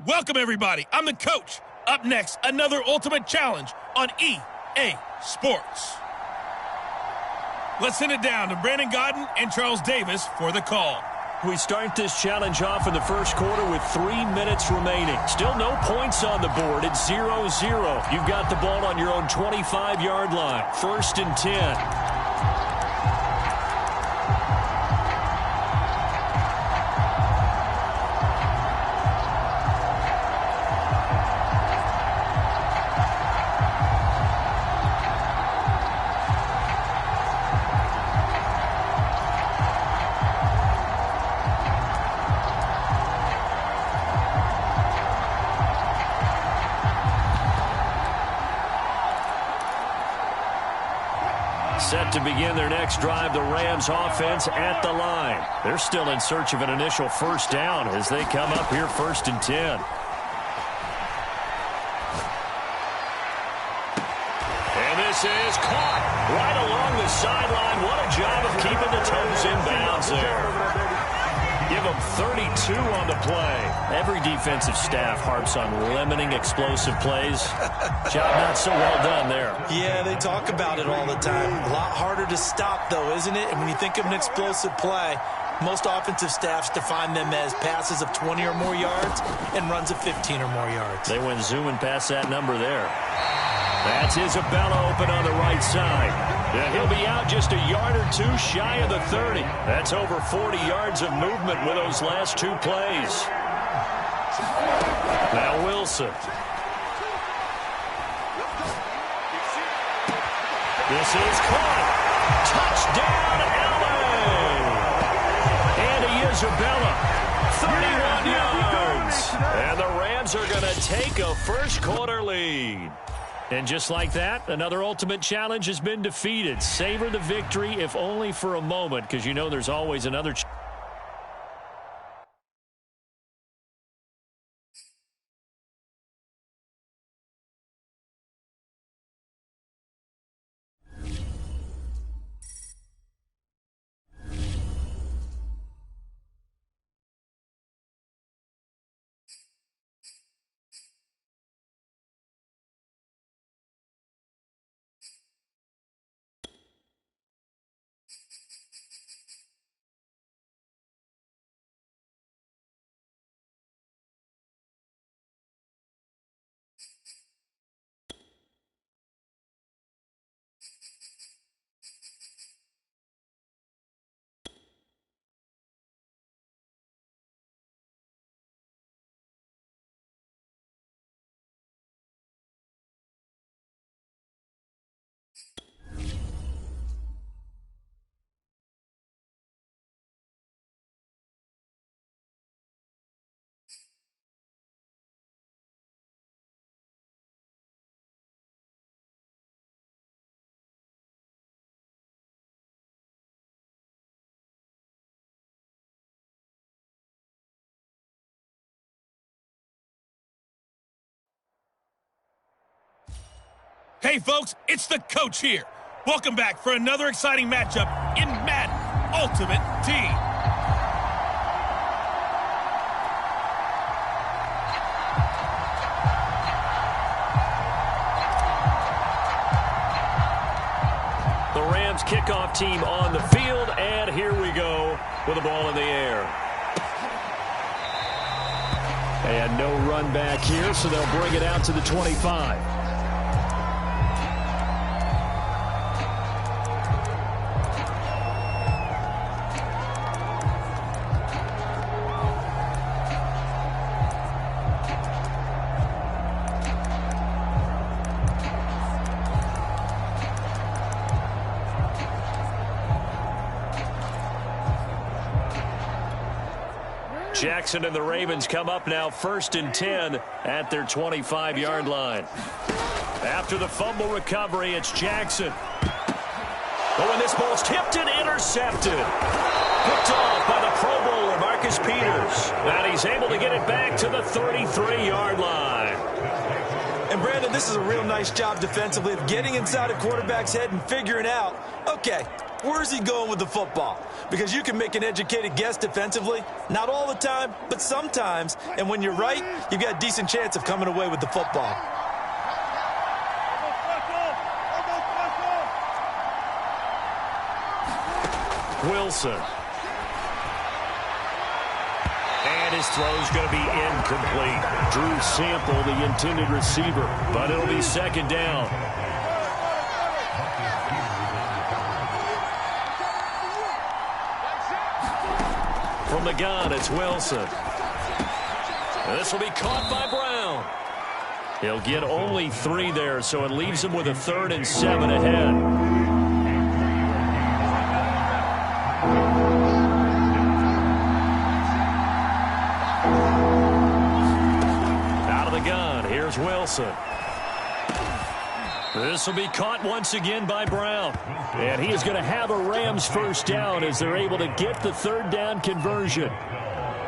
Welcome, everybody. I'm the coach. Up next, another Ultimate Challenge on EA Sports. Let's send it down to Brandon Godden and Charles Davis for the call. We start this challenge off in the first quarter with 3 minutes remaining. Still no points on the board. It's 0-0. You've got the ball on your own 25-yard line. 1st and 10. Set to begin their next drive, the Rams offense at the line. They're still in search of an initial first down as they come up here 1st and 10. And this is caught right along the sideline. What a job of keeping the toes in bounds there. Give them 32 on the play. Every defensive staff harps on limiting explosive plays. Job not so well done there. Yeah, they talk about it all the time. A lot harder to stop, though, isn't it? And when you think of an explosive play, most offensive staffs define them as passes of 20 or more yards and runs of 15 or more yards. They went zooming past that number there. That's Isabella open on the right side. Yeah, he'll be out just a yard or two shy of the 30. That's over 40 yards of movement with those last 2 plays. Now Wilson. This is caught. Touchdown, LA. And Isabella, 31 yards. And the Rams are going to take a first quarter lead. And just like that, another Ultimate Challenge has been defeated. Savor the victory, if only for a moment, because you know there's always another chance. Hey, folks, it's the coach here. Welcome back for another exciting matchup in Madden Ultimate Team. The Rams kickoff team on the field, and here we go with the ball in the air. And no run back here, so they'll bring it out to the 25. Jackson and the Ravens come up now 1st and 10 at their 25-yard line. After the fumble recovery, it's Jackson. Oh, and this ball's tipped and intercepted. Picked off by the Pro Bowler, Marcus Peters. And he's able to get it back to the 33-yard line. And, Brandon, this is a real nice job defensively of getting inside a quarterback's head and figuring out, okay, where's he going with the football? Because you can make an educated guess defensively, not all the time, but sometimes. And when you're right, you've got a decent chance of coming away with the football. Wilson. And his throw's going to be incomplete. Drew Sample, the intended receiver, but it'll be second down. From the gun, it's Wilson. This will be caught by Brown. He'll get only 3 there, so it leaves him with a 3rd and 7 ahead. Here's Wilson. This will be caught once again by Brown. And he is going to have a Rams first down as they're able to get the 3rd down conversion.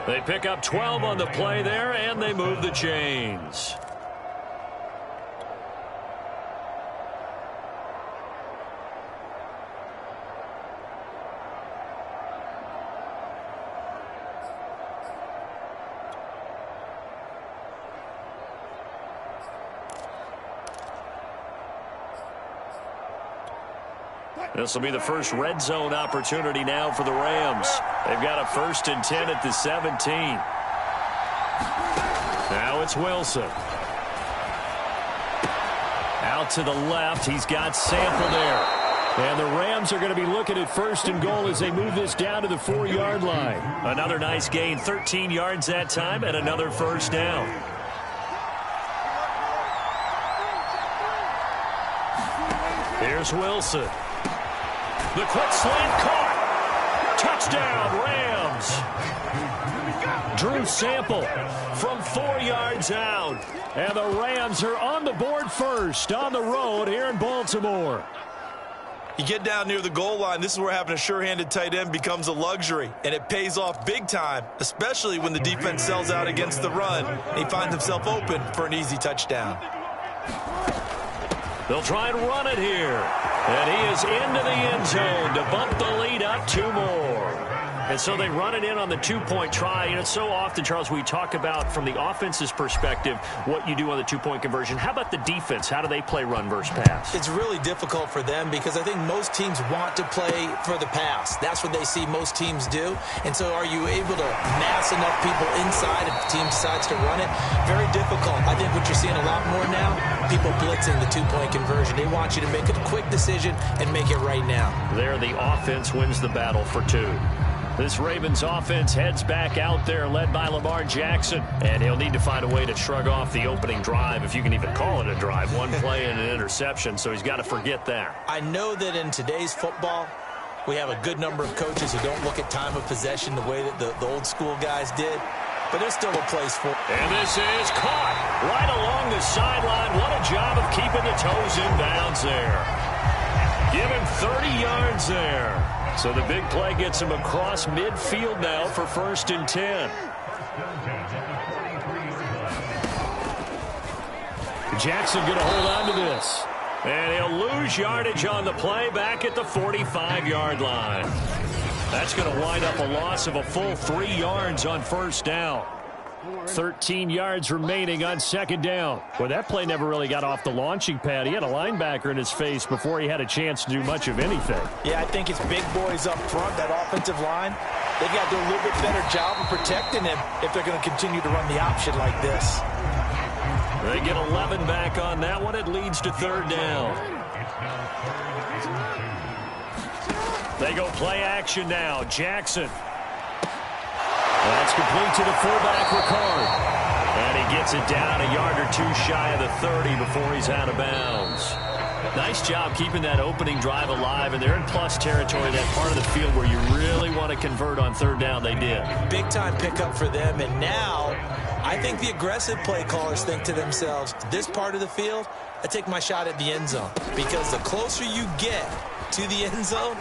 They pick up 12 on the play there, and they move the chains. This will be the first red zone opportunity now for the Rams. They've got a 1st and 10 at the 17. Now it's Wilson. Out to the left. He's got Sample there. And the Rams are going to be looking at 1st and goal as they move this down to the 4-yard line. Another nice gain, 13 yards that time, and another first down. Here's Wilson. The quick slant caught. Touchdown, Rams. Drew Sample from 4 yards out. And the Rams are on the board first on the road here in Baltimore. You get down near the goal line, this is where having a sure-handed tight end becomes a luxury, and it pays off big time, especially when the defense sells out against the run, and he finds himself open for an easy touchdown. They'll try and run it here. And he is into the end zone to bump the lead up 2 more. And so they run it in on the 2-point try. And it's so often, Charles, we talk about from the offense's perspective what you do on the 2-point conversion. How about the defense? How do they play run versus pass? It's really difficult for them because I think most teams want to play for the pass. That's what they see most teams do. And so are you able to mass enough people inside if the team decides to run it? Very difficult. I think what you're seeing a lot more now, people blitzing the 2-point conversion. They want you to make a quick decision and make it right now. There, the offense wins the battle for 2. This Ravens offense heads back out there, led by Lamar Jackson. And he'll need to find a way to shrug off the opening drive, if you can even call it a drive. 1 play and an interception, so he's got to forget that. I know that in today's football, we have a good number of coaches who don't look at time of possession the way that the old school guys did. But there's still a place for it. And this is caught right along the sideline. What a job of keeping the toes in bounds there. Give him 30 yards there. So the big play gets him across midfield now for 1st and 10. Jackson going to hold on to this. And he'll lose yardage on the play back at the 45-yard line. That's going to wind up a loss of a full 3 yards on 1st down. 13 yards remaining on 2nd down. Well, that play never really got off the launching pad. He had a linebacker in his face before he had a chance to do much of anything. Yeah, I think it's big boys up front, that offensive line. They've got to do a little bit better job of protecting him if they're going to continue to run the option like this. They get 11 back on that one. It leads to 3rd down. They go play action now. Jackson. That's complete to the fullback, Ricard. And he gets it down a yard or 2 shy of the 30 before he's out of bounds. Nice job keeping that opening drive alive, and they're in plus territory, that part of the field where you really want to convert on 3rd down. They did. Big-time pickup for them, and now I think the aggressive play callers think to themselves, this part of the field, I take my shot at the end zone, because the closer you get to the end zone,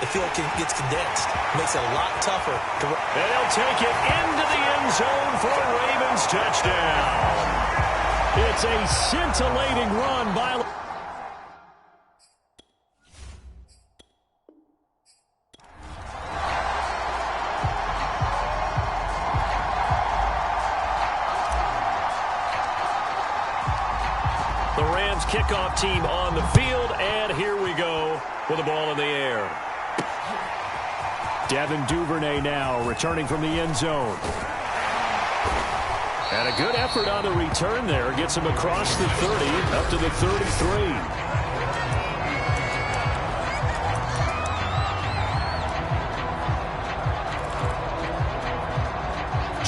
the field gets condensed. Makes it a lot tougher. And he'll take it into the end zone for a Ravens touchdown. It's a scintillating run by... The Rams kickoff team on the field, and here we go with the ball in the air. Devin Duvernay now returning from the end zone. And a good effort on the return there. Gets him across the 30, up to the 33.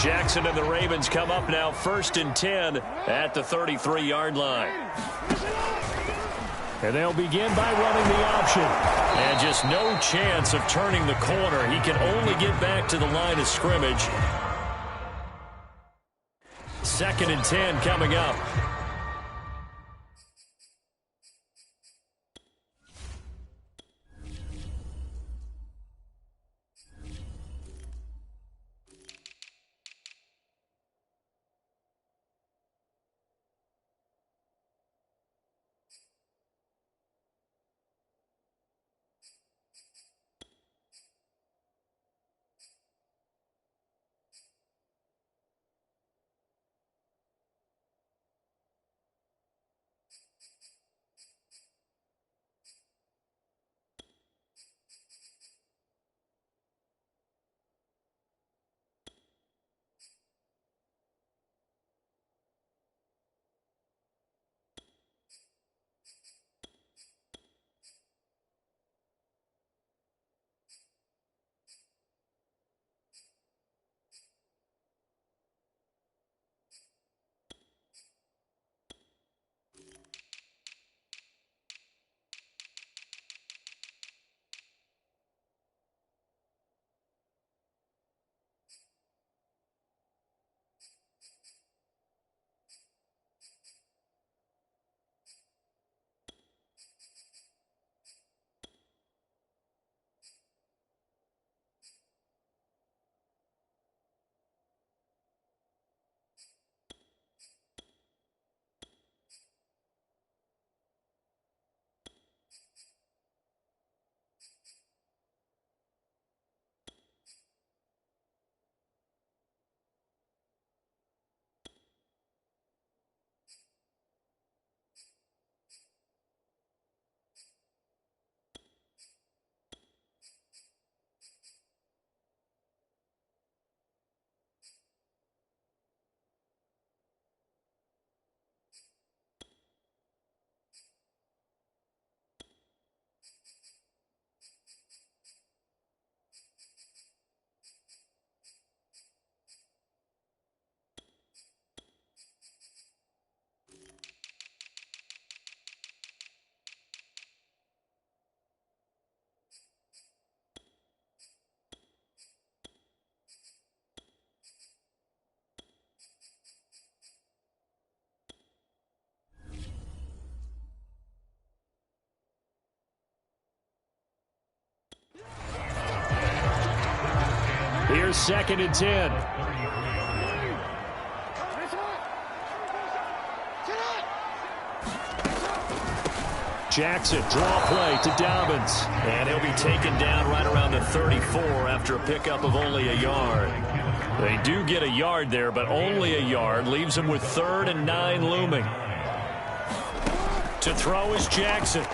Jackson and the Ravens come up now 1st and 10 at the 33-yard line. And they'll begin by running the option. And just no chance of turning the corner. He can only get back to the line of scrimmage. 2nd and 10 coming up. Here's 2nd and 10. Jackson, draw play to Dobbins. And he'll be taken down right around the 34 after a pickup of only a yard. They do get a yard there, but only a yard. Leaves them with 3rd and 9 looming. To throw is Jackson.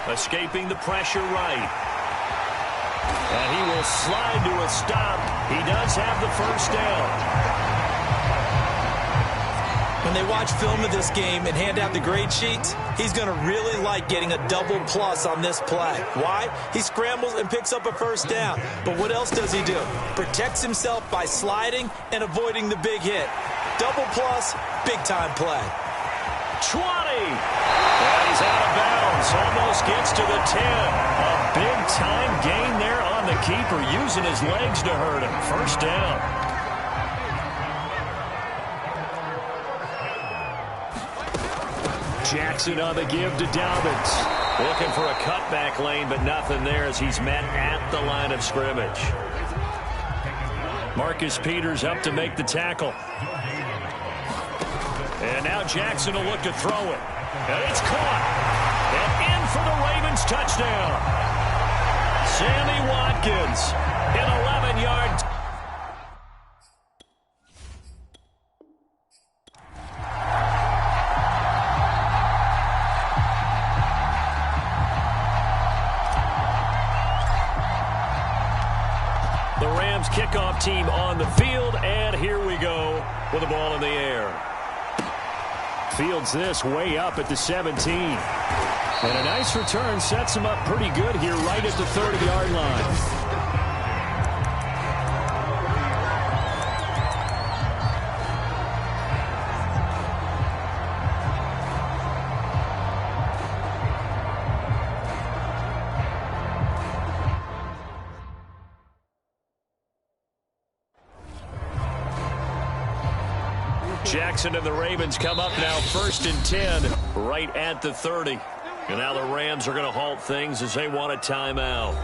Escaping the pressure right. And he will slide to a stop. He does have the 1st down. When they watch film of this game and hand out the grade sheets, he's going to really like getting a double plus on this play. Why? He scrambles and picks up a 1st down. But what else does he do? Protects himself by sliding and avoiding the big hit. Double plus, big-time play. 20. And he's out of bounds. Almost gets to the 10. A big-time gain there on the keeper, using his legs to hurt him. 1st down. Jackson on the give to Dobbins. Looking for a cutback lane, but nothing there as he's met at the line of scrimmage. Marcus Peters up to make the tackle. And now Jackson will look to throw it. And it's caught. And in for the Ravens touchdown. Sammy Watkins, an 11-yard. The Rams kickoff team on the field, and here we go with the ball in the air. Fields this way up at the 17. And a nice return sets him up pretty good here right at the 30-yard line. Jackson and the Ravens come up now 1st and 10 right at the 30. And now the Rams are going to halt things as they want a timeout.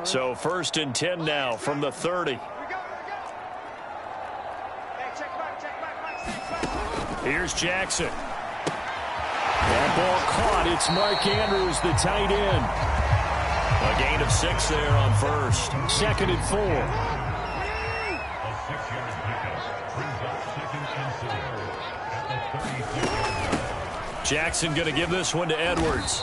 So 1st and 10 now from the 30. Here's Jackson. That ball caught. It's Mark Andrews, the tight end. A gain of 6 there on 1st. 2nd and 4. Jackson going to give this one to Edwards.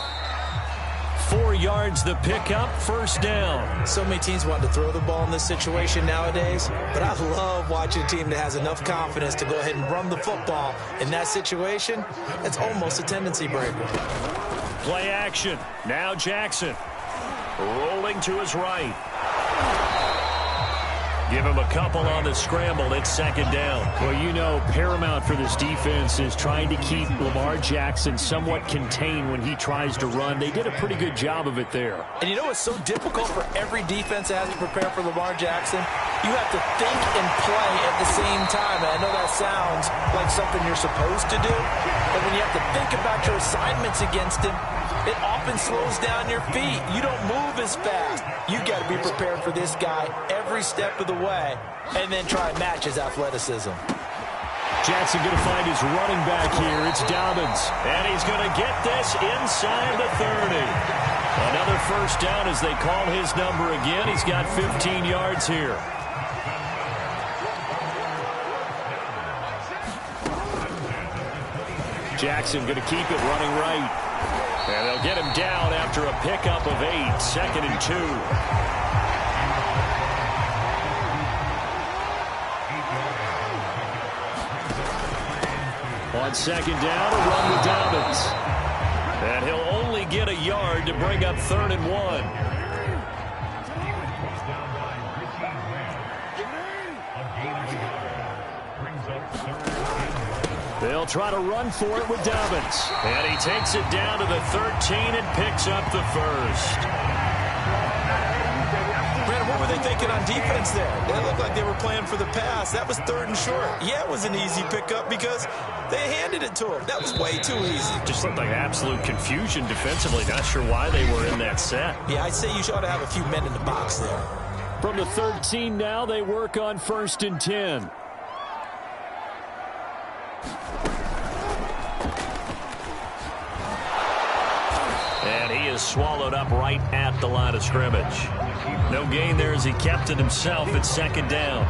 4 yards the pickup, 1st down. So many teams want to throw the ball in this situation nowadays, but I love watching a team that has enough confidence to go ahead and run the football in that situation. It's almost a tendency breaker. Play action. Now Jackson. Rolling to his right. Give him a couple on the scramble. It's 2nd down. Well, you know, paramount for this defense is trying to keep Lamar Jackson somewhat contained when he tries to run. They did a pretty good job of it there. And you know what's so difficult for every defense that has to prepare for Lamar Jackson? You have to think and play at the same time. And I know that sounds like something you're supposed to do, but when you have to think about your assignments against him, it often slows down your feet. You don't move as fast. You got to be prepared for this guy every step of the way and then try and match his athleticism. Jackson going to find his running back here. It's Dobbins. And he's going to get this inside the 30. Another 1st down as they call his number again. He's got 15 yards here. Jackson going to keep it running right. And they'll get him down after a pickup of 8. 2nd and 2. On 2nd down, a run with Dobbins. And he'll only get a yard to bring up 3rd and 1. They'll try to run for it with Dobbins. And he takes it down to the 13 and picks up the 1st. Brandon, what were they thinking on defense there? It looked like they were playing for the pass. That was 3rd and short. Yeah, it was an easy pickup because they handed it to him. That was way too easy. Just looked like absolute confusion defensively. Not sure why they were in that set. Yeah, I'd say you ought to have a few men in the box there. From the 13 now, they work on 1st and 10. And he is swallowed up right at the line of scrimmage. No gain there as he kept it himself at 2nd down.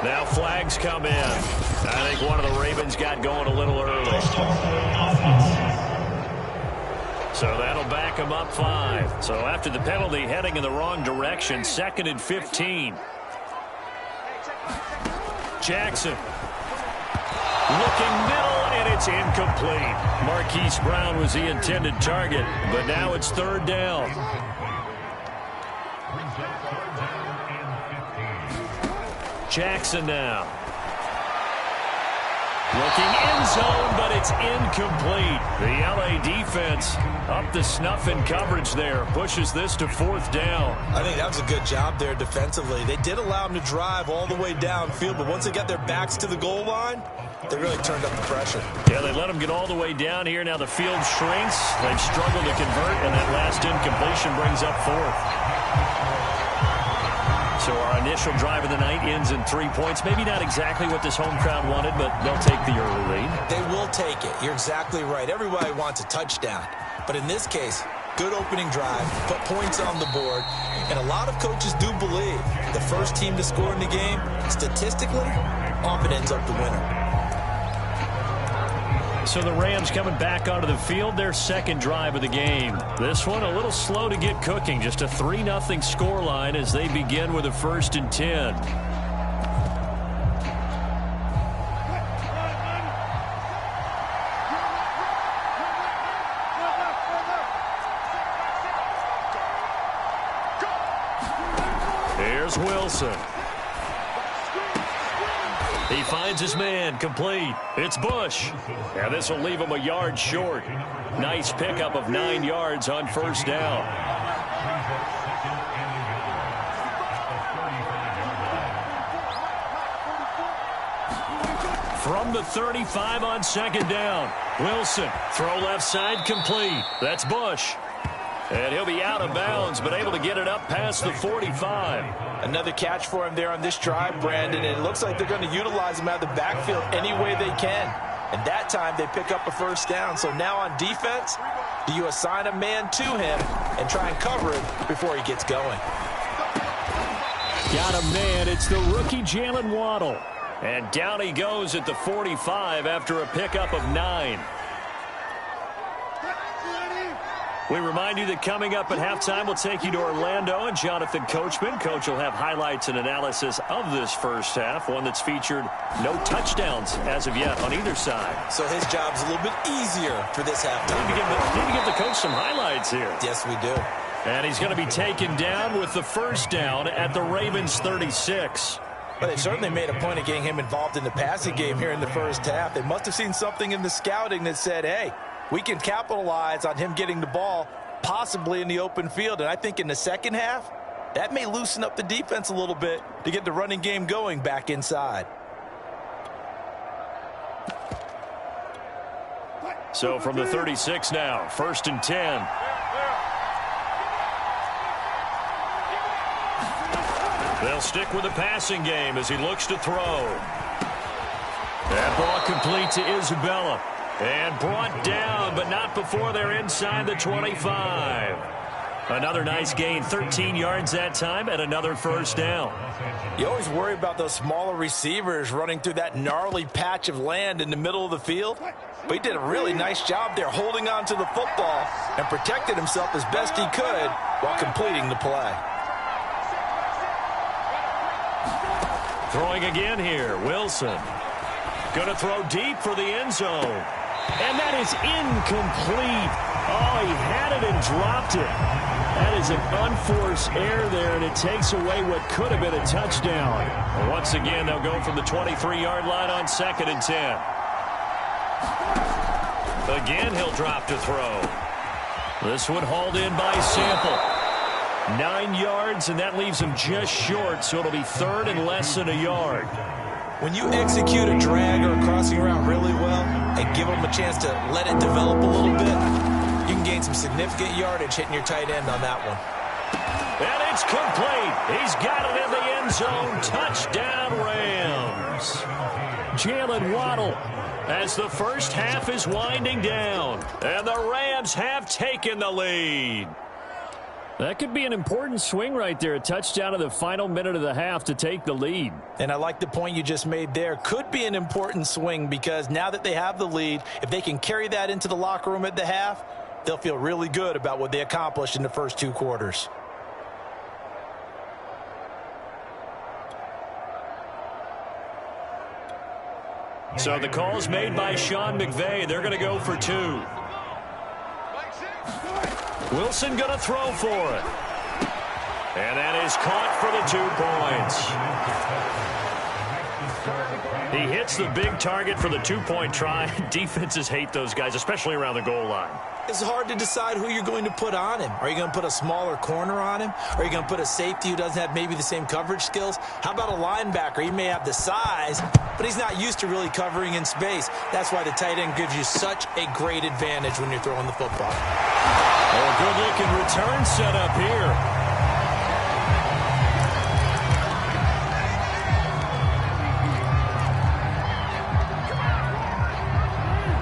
Now flags come in. I think one of the Ravens got going a little early. So that'll back them up 5. So after the penalty, heading in the wrong direction, 2nd and 15. Jackson. Looking middle, and it's incomplete. Marquise Brown was the intended target, but now it's 3rd down. Jackson now. Looking end zone, but it's incomplete. The LA defense up to snuff in coverage there. Pushes this to 4th down. I think that was a good job there defensively. They did allow them to drive all the way downfield, but once they got their backs to the goal line, they really turned up the pressure. Yeah, they let them get all the way down here. Now the field shrinks. They've struggled to convert, and that last incompletion brings up 4th. So our initial drive of the night ends in 3 points. Maybe not exactly what this home crowd wanted, but they'll take the early lead. They will take it. You're exactly right. Everybody wants a touchdown. But in this case, good opening drive, put points on the board, and a lot of coaches do believe the first team to score in the game, statistically, often ends up the winner. So the Rams coming back onto the field, their 2nd drive of the game. This one a little slow to get cooking. Just a 3-0 scoreline as they begin with a 1st and 10. Here's Wilson. He finds his man, complete. It's Bush. And this will leave him a yard short. Nice pickup of 9 yards on 1st down. From the 35 on 2nd down. Wilson, throw left side, complete. That's Bush. And he'll be out of bounds, but able to get it up past the 45. Another catch for him there on this drive, Brandon, and it looks like they're going to utilize him out of the backfield any way they can. And that time they pick up a 1st down. So now on defense, do you assign a man to him and try and cover him before he gets going? Got a man. It's the rookie Jalen Waddle. And down he goes at the 45 after a pickup of 9. We remind you that coming up at halftime, we'll take you to Orlando and Jonathan Coachman. Coach will have highlights and analysis of this first half, one that's featured no touchdowns as of yet on either side. So his job's a little bit easier for this halftime. Need to give the coach some highlights here. Yes, we do. And he's going to be taken down with the 1st down at the Ravens 36. But they certainly made a point of getting him involved in the passing game here in the first half. They must have seen something in the scouting that said, hey, we can capitalize on him getting the ball possibly in the open field. And I think in the second half, that may loosen up the defense a little bit to get the running game going back inside. So from the 36 now, 1st and 10. They'll stick with the passing game as he looks to throw. That ball complete to Isabella. And brought down, but not before they're inside the 25. Another nice gain, 13 yards that time, and another 1st down. You always worry about those smaller receivers running through that gnarly patch of land in the middle of the field. But he did a really nice job there holding on to the football and protected himself as best he could while completing the play. Throwing again here, Wilson. Going to throw deep for the end zone. And that is incomplete. Oh, he had it and dropped it. That is an unforced error there, and it takes away what could have been a touchdown. And once again, they'll go from the 23-yard line on 2nd and 10. Again, he'll drop to throw. This one hauled in by Sample. 9 yards, and that leaves him just short, so it'll be 3rd and less than a yard. When you execute a drag or a crossing route really well and give them a chance to let it develop a little bit, you can gain some significant yardage hitting your tight end on that one. And it's complete. He's got it in the end zone. Touchdown, Rams. Jalen Waddle as the first half is winding down. And the Rams have taken the lead. That could be an important swing right there. A touchdown in the final minute of the half to take the lead. And I like the point you just made there. Could be an important swing because now that they have the lead, if they can carry that into the locker room at the half, they'll feel really good about what they accomplished in the first 2 quarters. So the call is made by Sean McVay. They're going to go for 2. Wilson going to throw for it. And that is caught for the 2 points. He hits the big target for the 2-point try. Defenses hate those guys, especially around the goal line. It's hard to decide who you're going to put on him. Are you going to put a smaller corner on him? Are you going to put a safety who doesn't have maybe the same coverage skills? How about a linebacker? He may have the size, but he's not used to really covering in space. That's why the tight end gives you such a great advantage when you're throwing the football. Oh, good-looking return set up here.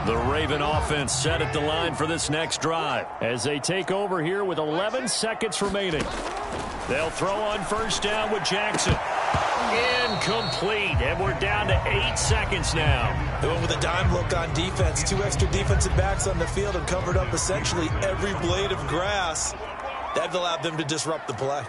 The Raven offense set at the line for this next drive as they take over here with 11 seconds remaining. They'll throw on first down with Jackson. Incomplete, and we're down to 8 seconds now. They went with a dime look on defense. 2 extra defensive backs on the field and covered up essentially every blade of grass. That allowed them to disrupt the play.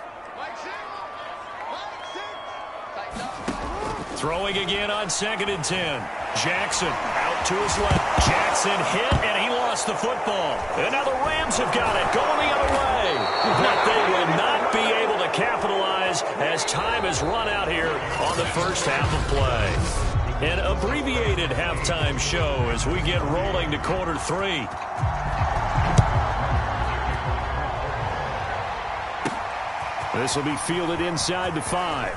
Throwing again on 2nd and 10. Jackson out to his left. Jackson hit, and he lost the football. And now the Rams have got it going the other way. But they will not be able to capitalize as time has run out here on the first half of play. An abbreviated halftime show as we get rolling to quarter 3. This will be fielded inside the 5.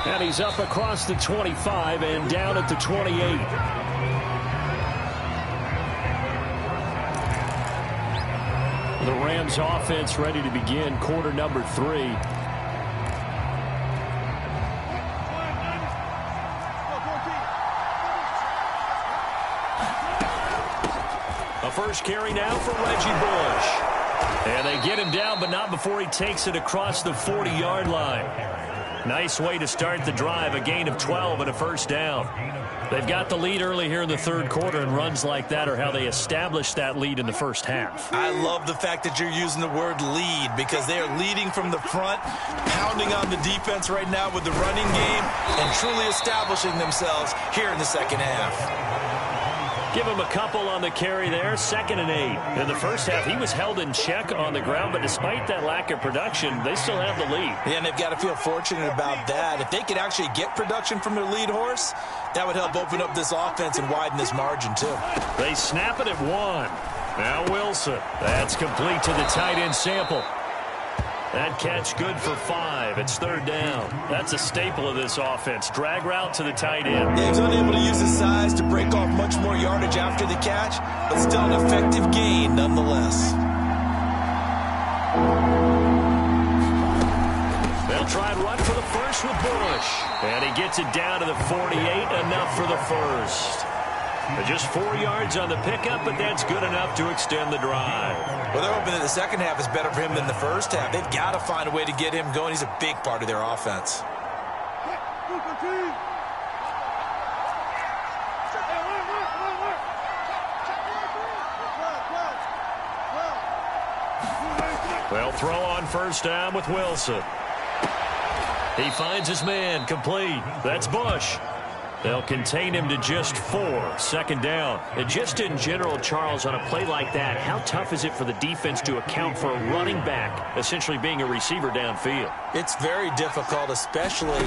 And he's up across the 25 and down at the 28. The Rams offense ready to begin quarter number 3. A first carry now for Reggie Bush. And they get him down, but not before he takes it across the 40-yard line. Nice way to start the drive, a gain of 12 and a first down. They've got the lead early here in the 3rd quarter, and runs like that are how they establish that lead in the first half. I love the fact that you're using the word lead because they are leading from the front, pounding on the defense right now with the running game, and truly establishing themselves here in the second half. Give him a couple on the carry there, 2nd and 8. In the first half, he was held in check on the ground, but despite that lack of production, they still have the lead. Yeah, and they've got to feel fortunate about that. If they could actually get production from their lead horse, that would help open up this offense and widen this margin, too. They snap it at 1. Now Wilson. That's complete to the tight end Sample. That catch good for 5. It's 3rd down. That's a staple of this offense. Drag route to the tight end. Yeah, he was unable to use his size to break off much more yardage after the catch, but still an effective gain nonetheless. They'll try and run for the first with Bush. And he gets it down to the 48, enough for the first. Just 4 yards on the pickup, but that's good enough to extend the drive. Well, they're hoping that the second half is better for him than the first half. They've got to find a way to get him going. He's a big part of their offense. They'll throw on first down with Wilson. He finds his man, complete. That's Bush. They'll contain him to just 4, 2nd down. And just in general, Charles, on a play like that, how tough is it for the defense to account for a running back essentially being a receiver downfield? It's very difficult, especially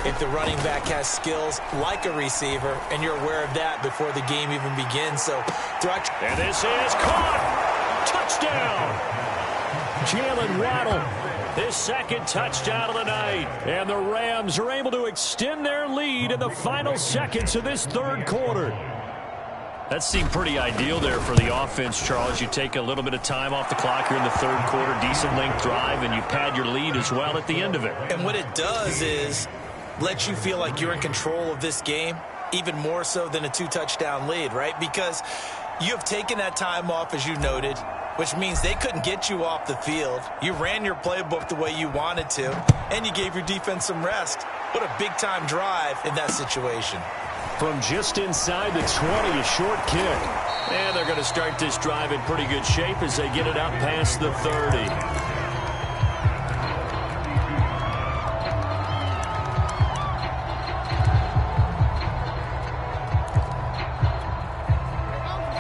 if the running back has skills like a receiver, and you're aware of that before the game even begins. So, and this is caught! Touchdown! Jalen Waddle. His 2nd touchdown of the night. And the Rams are able to extend their lead in the final seconds of this 3rd quarter. That seemed pretty ideal there for the offense, Charles. You take a little bit of time off the clock here in the 3rd quarter, decent length drive, and you pad your lead as well at the end of it. And what it does is let you feel like you're in control of this game, even more so than a 2-touchdown lead, right? Because you have taken that time off, as you noted. which means they couldn't get you off the field. You ran your playbook the way you wanted to, and you gave your defense some rest. What a big-time drive in that situation. From just inside the 20, a short kick. And they're going to start this drive in pretty good shape as they get it out past the 30.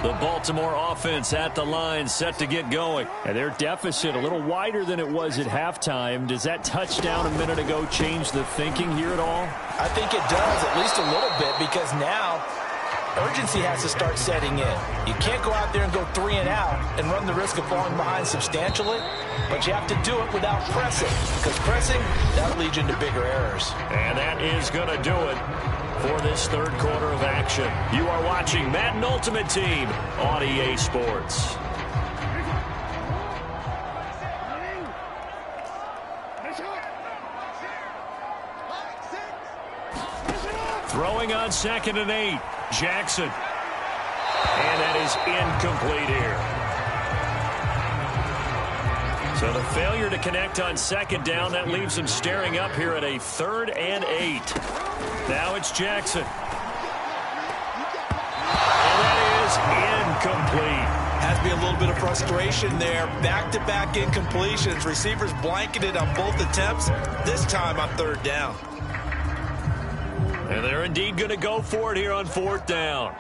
The Baltimore offense at the line, set to get going. And their deficit a little wider than it was at halftime. Does that touchdown a minute ago change the thinking here at all? I think it does, at least a little bit, because now urgency has to start setting in. You can't go out there and go 3 and out and run the risk of falling behind substantially, but you have to do it without pressing, because pressing, that leads you into bigger errors. And that is going to do it for this third quarter of action. You are watching Madden Ultimate Team on EA Sports. Throwing on 2nd and 8, Jackson. And that is incomplete here. So the failure to connect on 2nd down, that leaves them staring up here at a 3rd and 8. Now it's Jackson. And that is incomplete. Has to be a little bit of frustration there. Back-to-back incompletions. Receivers blanketed on both attempts, this time on 3rd down. And they're indeed going to go for it here on 4th down.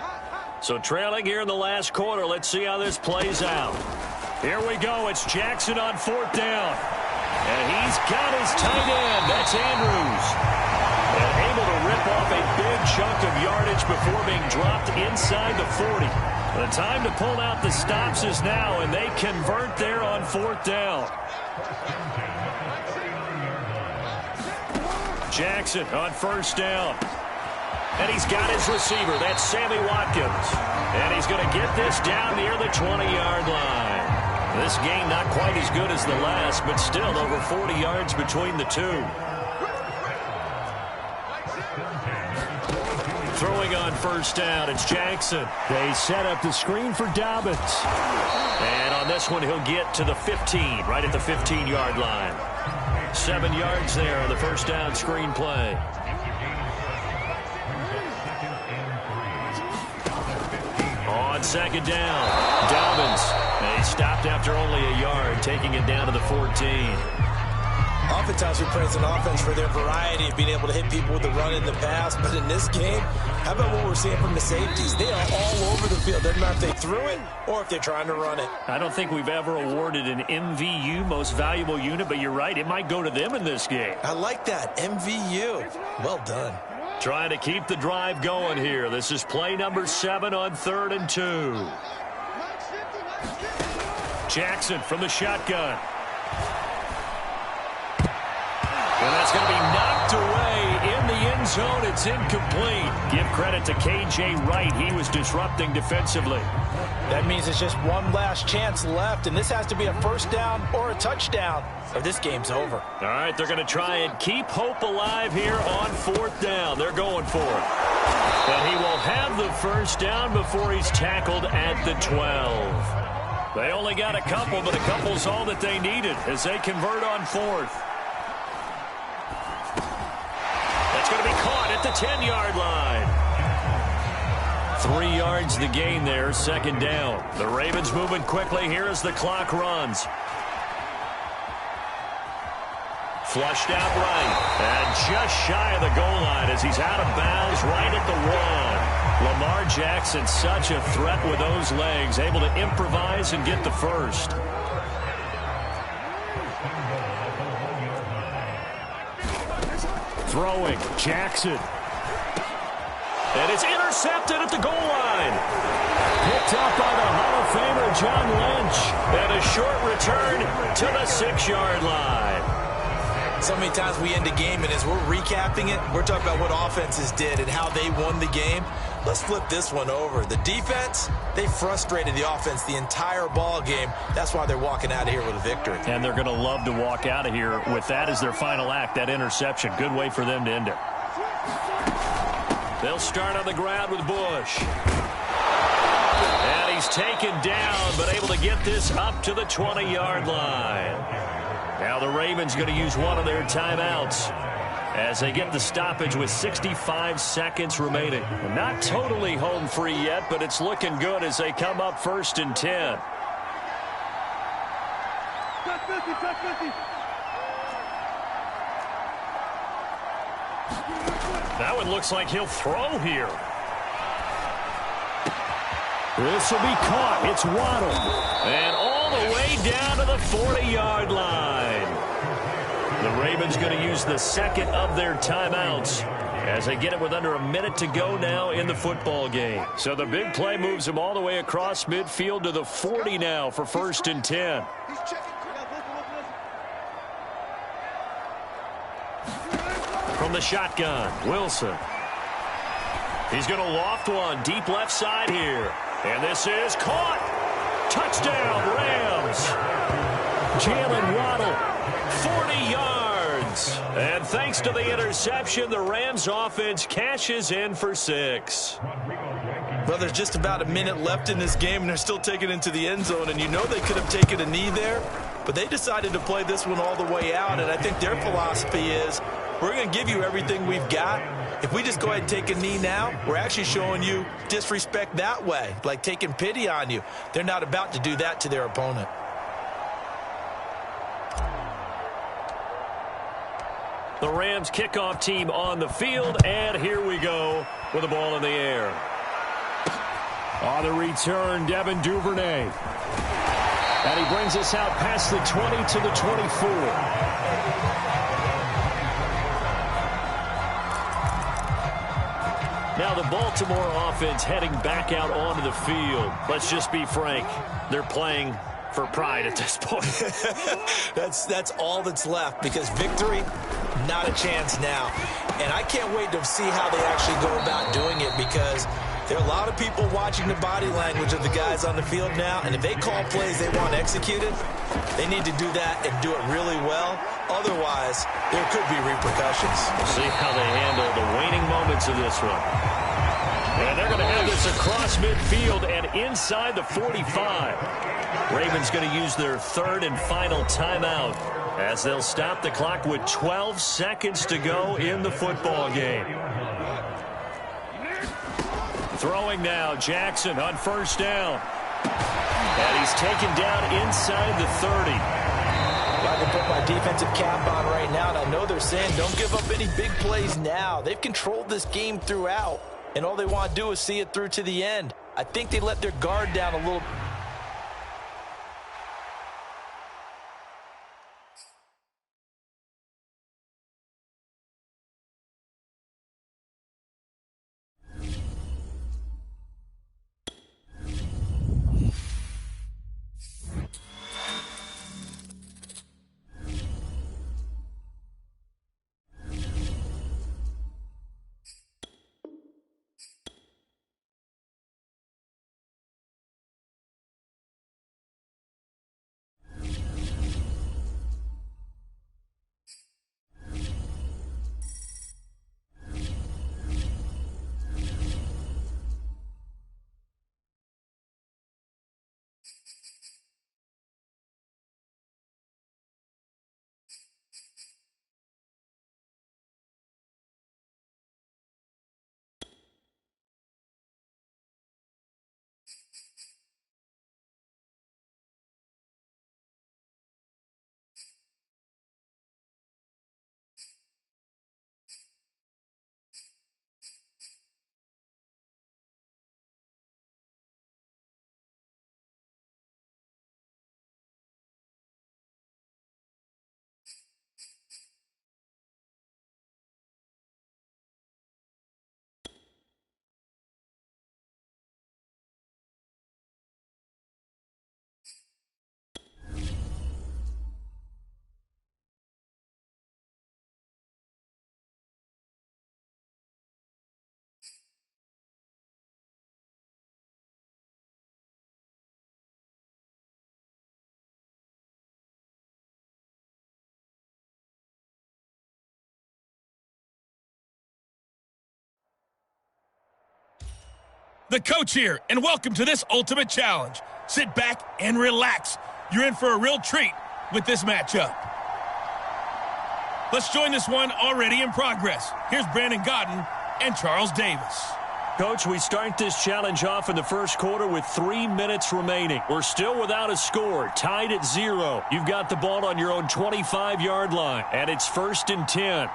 So trailing here in the last quarter, let's see how this plays out. Here we go. It's Jackson on 4th down. And he's got his tight end. That's Andrews. And able to rip off a big chunk of yardage before being dropped inside the 40. The time to pull out the stops is now, and they convert there on 4th down. Jackson on 1st down. And he's got his receiver. That's Sammy Watkins. And he's going to get this down near the 20-yard line. This game not quite as good as the last, but still over 40 yards between the two. Throwing on 1st down, it's Jackson. They set up the screen for Dobbins. And on this one, he'll get to the 15, right at the 15-yard line. 7 yards there on the 1st down screen play. On 2nd down, Dobbins. And he stopped after only a yard, taking it down to the 14. Oftentimes we praise an offense for their variety of being able to hit people with the run in the pass, but in this game, how about what we're seeing from the safeties? They are all over the field. Doesn't matter if they threw it or if they're trying to run it. I don't think we've ever awarded an MVU, most valuable unit, but you're right, it might go to them in this game. I like that, MVU. Well done. Trying to keep the drive going here. This is play number 7 on 3rd and 2. Jackson from the shotgun. And that's going to be knocked away in the end zone. It's incomplete. Give credit to K.J. Wright. He was disrupting defensively. That means it's just one last chance left, and this has to be a 1st down or a touchdown, or this game's over. All right, they're going to try and keep hope alive here on 4th down. They're going for it. And he will have the 1st down before he's tackled at the 12. They only got a couple, but a couple's all that they needed as they convert on 4th. That's going to be caught at the 10-yard line. 3 yards the gain there, 2nd down. The Ravens moving quickly here as the clock runs. Flushed out right. And just shy of the goal line as he's out of bounds right at the 1. Lamar Jackson, such a threat with those legs, able to improvise and get the 1st. Throwing, Jackson. And it's intercepted at the goal line. Picked up by the Hall of Famer John Lynch. And a short return to the 6-yard line. So many times we end a game, and as we're recapping it, we're talking about what offenses did and how they won the game. Let's flip this one over. The defense, they frustrated the offense the entire ball game. That's why they're walking out of here with a victory. And they're going to love to walk out of here with that as their final act, that interception. Good way for them to end it. They'll start on the ground with Bush. And he's taken down, but able to get this up to the 20-yard line. Now the Ravens going to use one of their timeouts as they get the stoppage with 65 seconds remaining. Not totally home free yet, but it's looking good as they come up 1st and 10. That one looks like he'll throw here. This will be caught. It's Waddle. And all the way down to the 40-yard line. The Ravens going to use the second of their timeouts as they get it with under a minute to go now in the football game. So the big play moves them all the way across midfield to the 40 now for 1st and 10. From the shotgun, Wilson. He's going to loft one deep left side here. And this is caught. Touchdown, Rams. Jalen Waddle. 40 yards. And thanks to the interception, the Rams offense cashes in for 6. Well, there's just about a minute left in this game, and they're still taking it into the end zone. And you know they could have taken a knee there, but they decided to play this one all the way out. And I think their philosophy is, we're going to give you everything we've got. If we just go ahead and take a knee now, we're actually showing you disrespect that way, like taking pity on you. They're not about to do that to their opponent. The Rams kickoff team on the field, and here we go with the ball in the air. On the return, Devin Duvernay. And he brings us out past the 20 to the 24. Now the Baltimore offense heading back out onto the field. Let's just be frank. They're playing for pride at this point. That's all that's left, because victory, not a chance now. And I can't wait to see how they actually go about doing it, because there are a lot of people watching the body language of the guys on the field now, and if they call plays they want executed, they need to do that and do it really well. Otherwise, there could be repercussions. We'll see how they handle the waning moments of this one. And they're going to have this across midfield and inside the 45. Ravens going to use their third and final timeout as they'll stop the clock with 12 seconds to go in the football game. Throwing now, Jackson on 1st down. And he's taken down inside the 30. I can put my defensive cap on right now, and I know they're saying don't give up any big plays now. They've controlled this game throughout, and all they want to do is see it through to the end. I think they let their guard down a little. The coach here, and welcome to this ultimate challenge. Sit back and relax. You're in for a real treat with this matchup. Let's join this one already in progress. Here's Brandon Godden and Charles Davis. Coach, we start this challenge off in the first quarter with 3 minutes remaining. We're still without a score, tied at 0. You've got the ball on your own 25-yard line, and it's 1st and 10.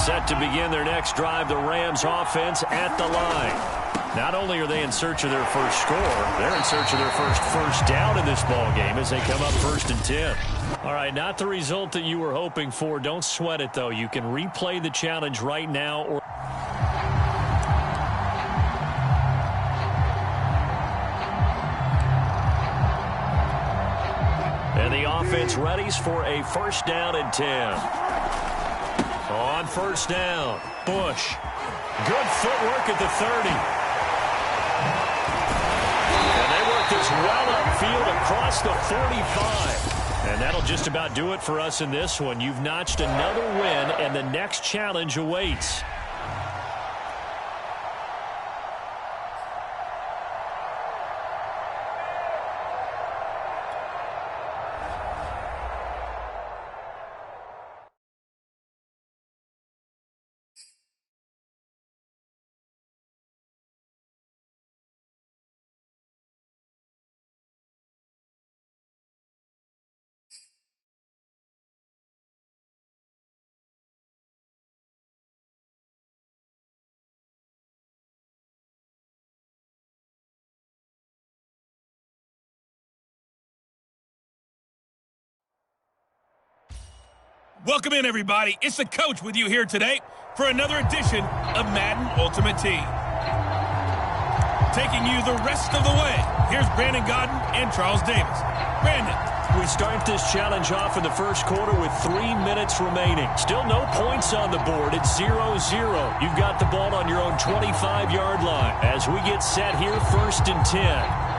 Set to begin their next drive, the Rams offense at the line. Not only are they in search of their first score, they're in search of their first down in this ball game as they come up 1st and 10. All right, not the result that you were hoping for. Don't sweat it, though. You can replay the challenge right now. And the offense readies for a 1st down and 10. On 1st down, Bush. Good footwork at the 30. And they work this well upfield across the 45. And that'll just about do it for us in this one. You've notched another win, and the next challenge awaits. Welcome in, everybody. It's the coach with you here today for another edition of Madden Ultimate Team. Taking you the rest of the way, here's Brandon Godden and Charles Davis. Brandon. We start this challenge off in the first quarter with 3 minutes remaining. Still no points on the board. It's 0-0. You've got the ball on your own 25-yard line as we get set here 1st and 10.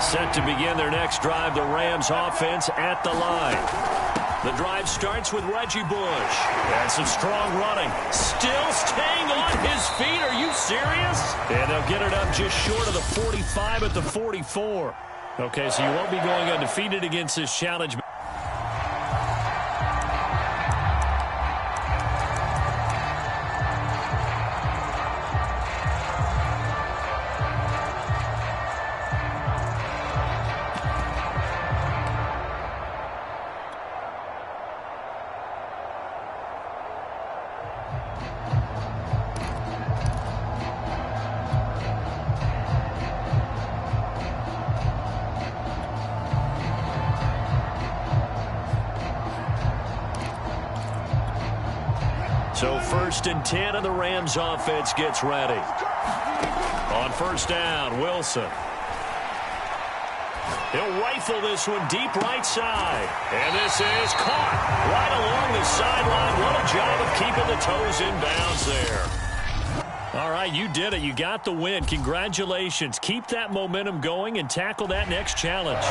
Set to begin their next drive, the Rams offense at the line. The drive starts with Reggie Bush. And some strong running. Still staying on his feet. Are you serious? And they'll get it up just short of the 45 at the 44. Okay, so you won't be going undefeated against this challenge. So 1st and 10, and the Rams offense gets ready. On first down, Wilson. He'll rifle this one deep right side. And this is caught right along the sideline. What a job of keeping the toes in bounds there. All right, you did it. You got the win. Congratulations. Keep that momentum going and tackle that next challenge.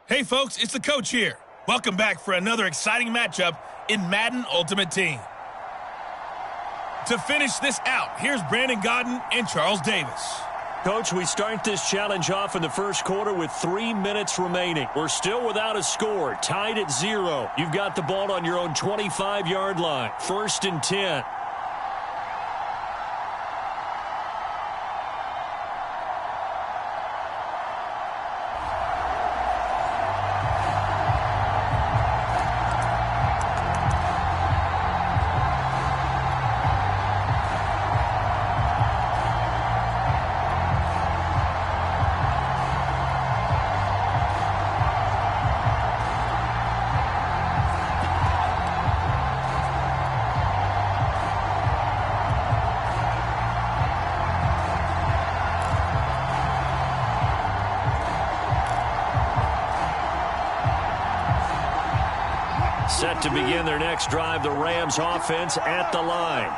Hey folks, it's the coach here. Welcome back for another exciting matchup in Madden Ultimate Team. To finish this out, here's Brandon Gaudin and Charles Davis. Coach, we start this challenge off in the first quarter with 3 minutes remaining. We're still without a score, tied at 0. You've got the ball on your own 25-yard line, 1st and 10. Set to begin their next drive, the Rams offense at the line.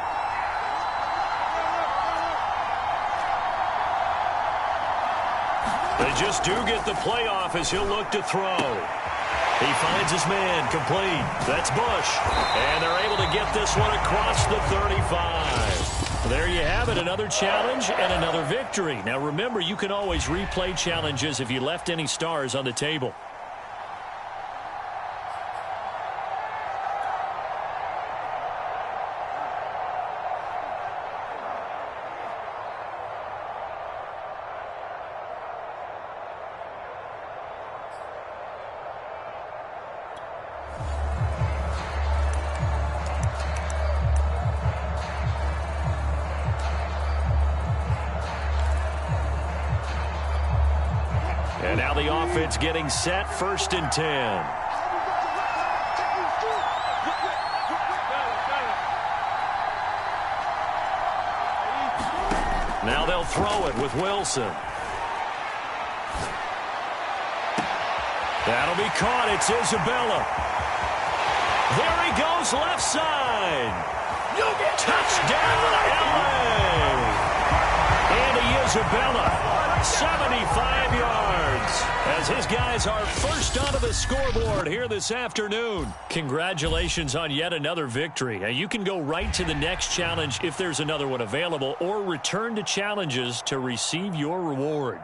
They just do get the playoff as he'll look to throw. He finds his man, complete. That's Bush. And they're able to get this one across the 35. There you have it, another challenge and another victory. Now remember, you can always replay challenges if you left any stars on the table. And now the offense getting set, 1st and 10. Now they'll throw it with Wilson. That'll be caught. It's Isabella. There he goes, left side. Touchdown, LA. Andy Isabella, 75 yards. As his guys are first onto the scoreboard here this afternoon. Congratulations on yet another victory. Now, you can go right to the next challenge if there's another one available, or return to challenges to receive your reward.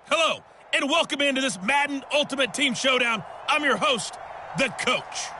Hello, and welcome into this Madden Ultimate Team Showdown. I'm your host, the Coach.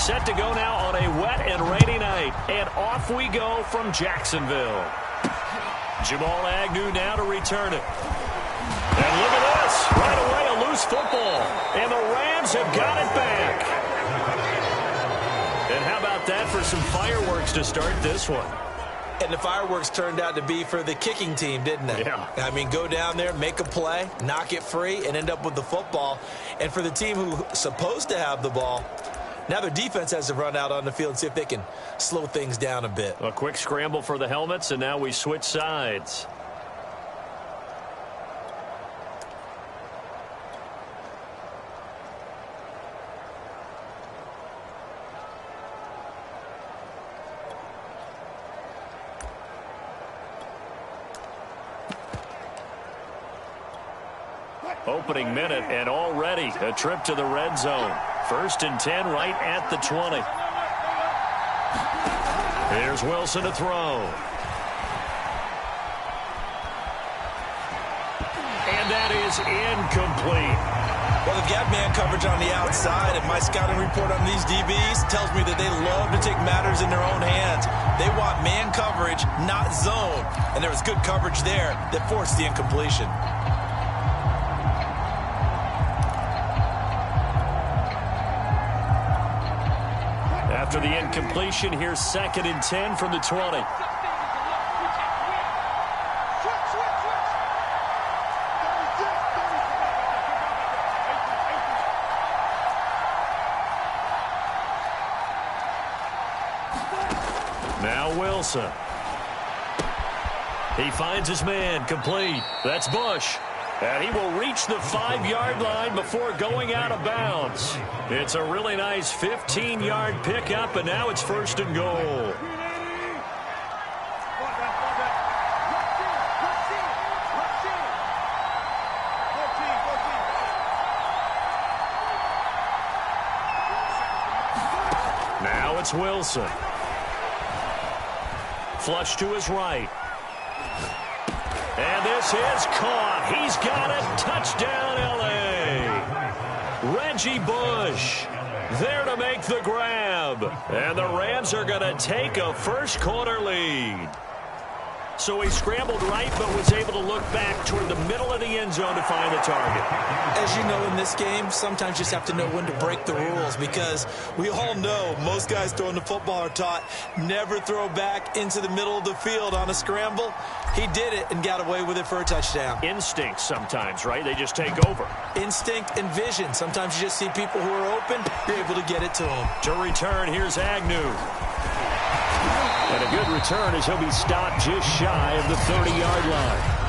Set to go now on a wet and rainy night. And off we go from Jacksonville. Jamal Agnew now to return it. And look at this. Right away, a loose football. And the Rams have got it back. And how about that for some fireworks to start this one? And the fireworks turned out to be for the kicking team, didn't they? Yeah. I mean, go down there, make a play, knock it free, and end up with the football. And for the team who's supposed to have the ball, now their defense has to run out on the field and see if they can slow things down a bit. A quick scramble for the helmets, and now we switch sides. Opening minute, and already a trip to the red zone. 1st and 10 right at the 20. Here's Wilson to throw. And that is incomplete. Well, they've got man coverage on the outside, and my scouting report on these DBs tells me that they love to take matters in their own hands. They want man coverage, not zone. And there was good coverage there that forced the incompletion. After the incompletion, here's 2nd and 10 from the 20. Now Wilson. He finds his man, complete. That's Bush. And he will reach the 5-yard line before going out of bounds. It's a really nice 15-yard pickup, and now it's 1st and goal. Now it's Wilson. Flush to his right. And this is caught. He's got it. Touchdown, L.A. Reggie Bush there to make the grab. And the Rams are going to take a first-quarter lead. So he scrambled right, but was able to look back toward the middle of the end zone to find the target. As you know, in this game, sometimes you just have to know when to break the rules, because we all know most guys throwing the football are taught never throw back into the middle of the field on a scramble. He did it and got away with it for a touchdown. Instinct sometimes, right? They just take over. Instinct and vision. Sometimes you just see people who are open, you're able to get it to them. To return, here's Agnew. And a good return as he'll be stopped just shy of the 30-yard line.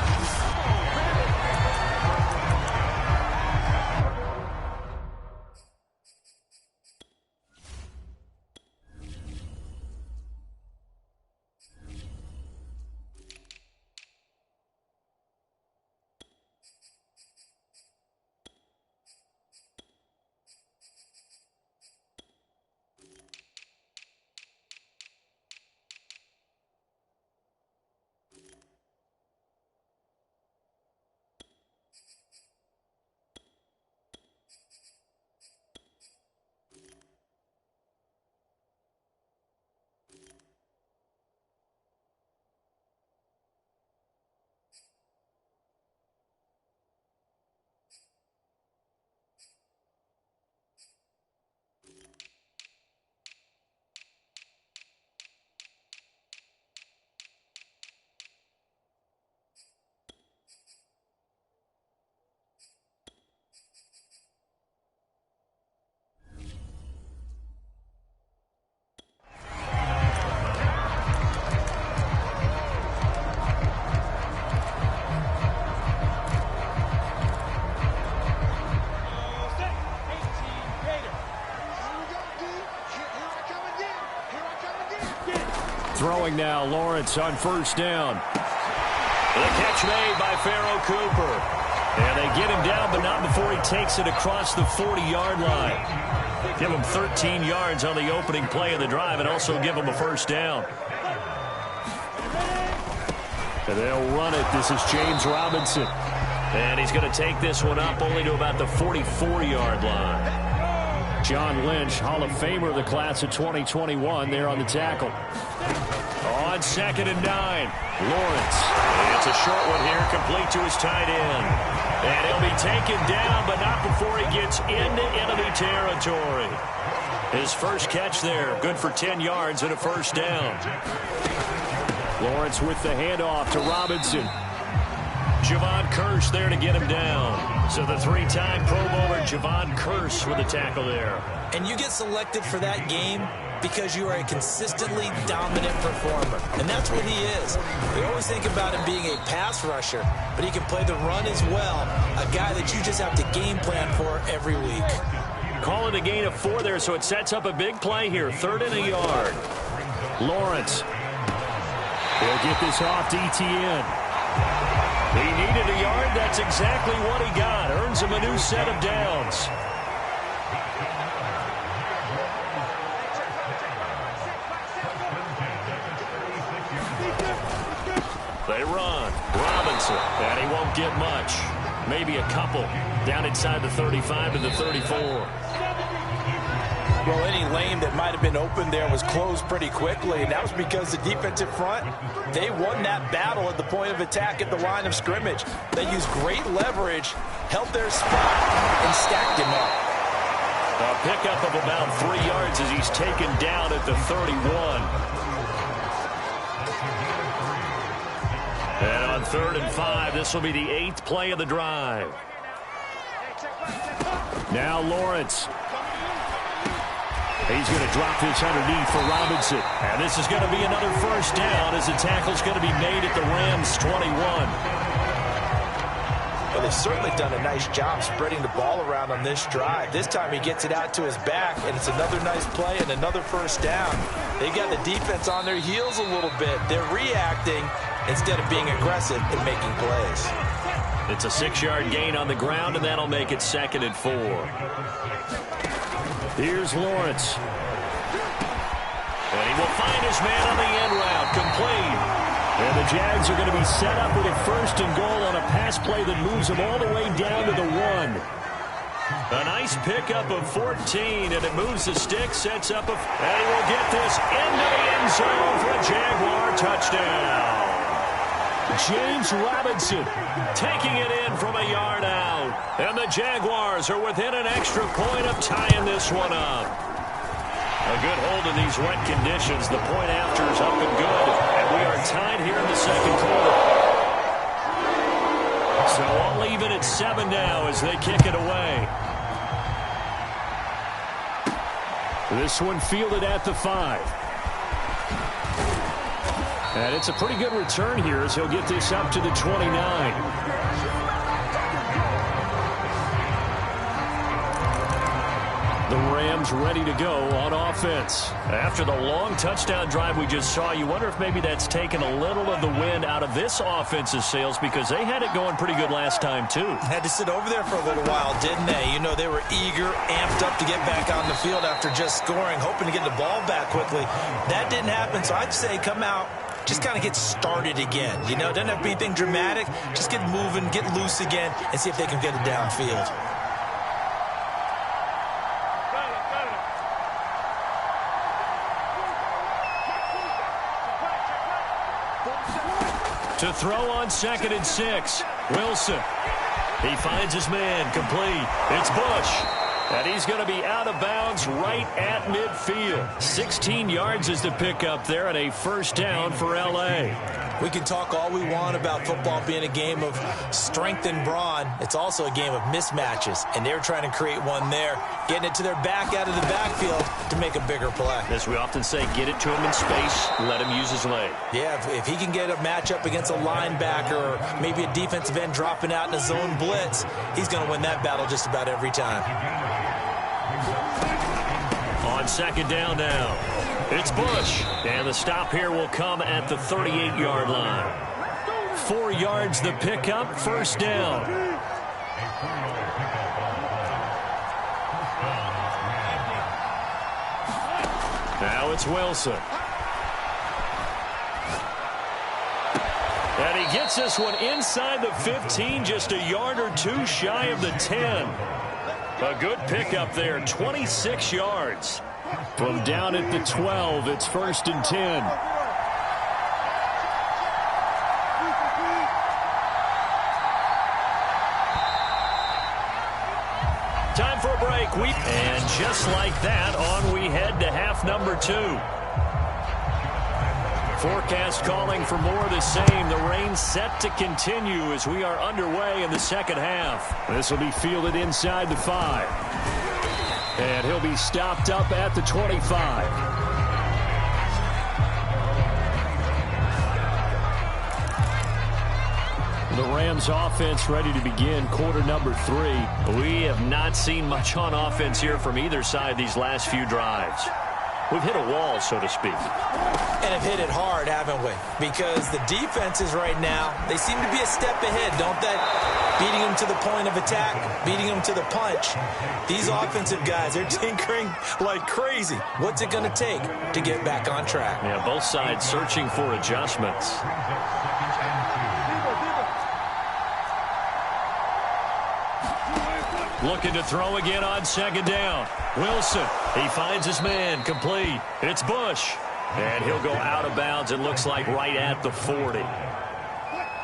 Throwing now, Lawrence on 1st down. The catch made by Pharaoh Cooper. And they get him down, but not before he takes it across the 40-yard line. Give him 13 yards on the opening play of the drive and also give him a 1st down. And they'll run it. This is James Robinson. And he's going to take this one up only to about the 44-yard line. John Lynch, Hall of Famer of the class of 2021, there on the tackle. On 2nd and 9, Lawrence. It's a short one here, complete to his tight end. And he'll be taken down, but not before he gets into enemy territory. His first catch there, good for 10 yards and a first down. Lawrence with the handoff to Robinson. Javon Curse there to get him down. So the 3-time Pro Bowler Javon Curse with a tackle there. And you get selected for that game because you are a consistently dominant performer. And that's what he is. We always think about him being a pass rusher, but he can play the run as well. A guy that you just have to game plan for every week. Call it a gain of 4 there, so it sets up a big play here. 3rd and a yard. Lawrence. He'll get this off to Etienne. He needed a yard. That's exactly what he got. Earns him a new set of downs. They run. Robinson. And he won't get much. Maybe a couple. Down inside the 35 to the 34. Well, any lane that might have been open there was closed pretty quickly, and that was because the defensive front, they won that battle at the point of attack at the line of scrimmage. They used great leverage, held their spot, and stacked him up. A pickup of about 3 yards as he's taken down at the 31. And on 3rd and 5, this will be the 8th play of the drive. Now Lawrence. He's going to drop this underneath for Robinson. And this is going to be another first down as the tackle's going to be made at the Rams' 21. Well, they've certainly done a nice job spreading the ball around on this drive. This time he gets it out to his back, and it's another nice play and another first down. They got the defense on their heels a little bit. They're reacting instead of being aggressive and making plays. It's a 6-yard gain on the ground, and that'll make it 2nd and 4. Here's Lawrence. And he will find his man on the end route, complete. And the Jags are going to be set up with a 1st and goal on a pass play that moves them all the way down to the 1. A nice pickup of 14, and it moves the stick, sets up and he will get this into the end zone for a Jaguar touchdown. James Robinson taking it in from a yard out. And the Jaguars are within an extra point of tying this one up. A good hold in these wet conditions. The point after is up and good. And we are tied here in the 2nd quarter. So all even at 7 now as they kick it away. This one fielded at the 5. And it's a pretty good return here as he'll get this up to the 29. The Rams ready to go on offense. After the long touchdown drive we just saw, you wonder if maybe that's taken a little of the wind out of this offense's sails because they had it going pretty good last time too. Had to sit over there for a little while, didn't they? You know, they were eager, amped up to get back on the field after just scoring, hoping to get the ball back quickly. That didn't happen, so I'd say come out, just kind of get started again. You know, it doesn't have to be anything dramatic. Just get moving, get loose again, and see if they can get it downfield. To throw on 2nd and 6. Wilson. He finds his man, complete. It's Bush. And he's going to be out of bounds right at midfield. 16 yards is the pickup there and a first down for L.A. We can talk all we want about football being a game of strength and brawn. It's also a game of mismatches, and they're trying to create one there, getting it to their back out of the backfield to make a bigger play. As we often say, get it to him in space, let him use his leg. Yeah, if he can get a matchup against a linebacker or maybe a defensive end dropping out in a zone blitz, he's going to win that battle just about every time. On 2nd down now, it's Bush. And the stop here will come at the 38-yard line. 4 yards the pickup, first down. Now it's Wilson. And he gets this one inside the 15, just a yard or two shy of the 10. A good pickup there, 26 yards. From down at the 12, it's 1st and 10. Time for a break. And just like that, on we head to half number 2. Forecast calling for more of the same. The rain set to continue as we are underway in the second half. This will be fielded inside the 5. And he'll be stopped up at the 25. The Rams offense ready to begin quarter number 3. We have not seen much on offense here from either side these last few drives. We've hit a wall, so to speak. And have hit it hard, haven't we? Because the defenses right now, they seem to be a step ahead, don't they? Beating them to the point of attack, beating them to the punch. These offensive guys, they're tinkering like crazy. What's it going to take to get back on track? Yeah, both sides searching for adjustments. Looking to throw again on 2nd down. Wilson, he finds his man, complete. It's Bush. And he'll go out of bounds, it looks like right at the 40.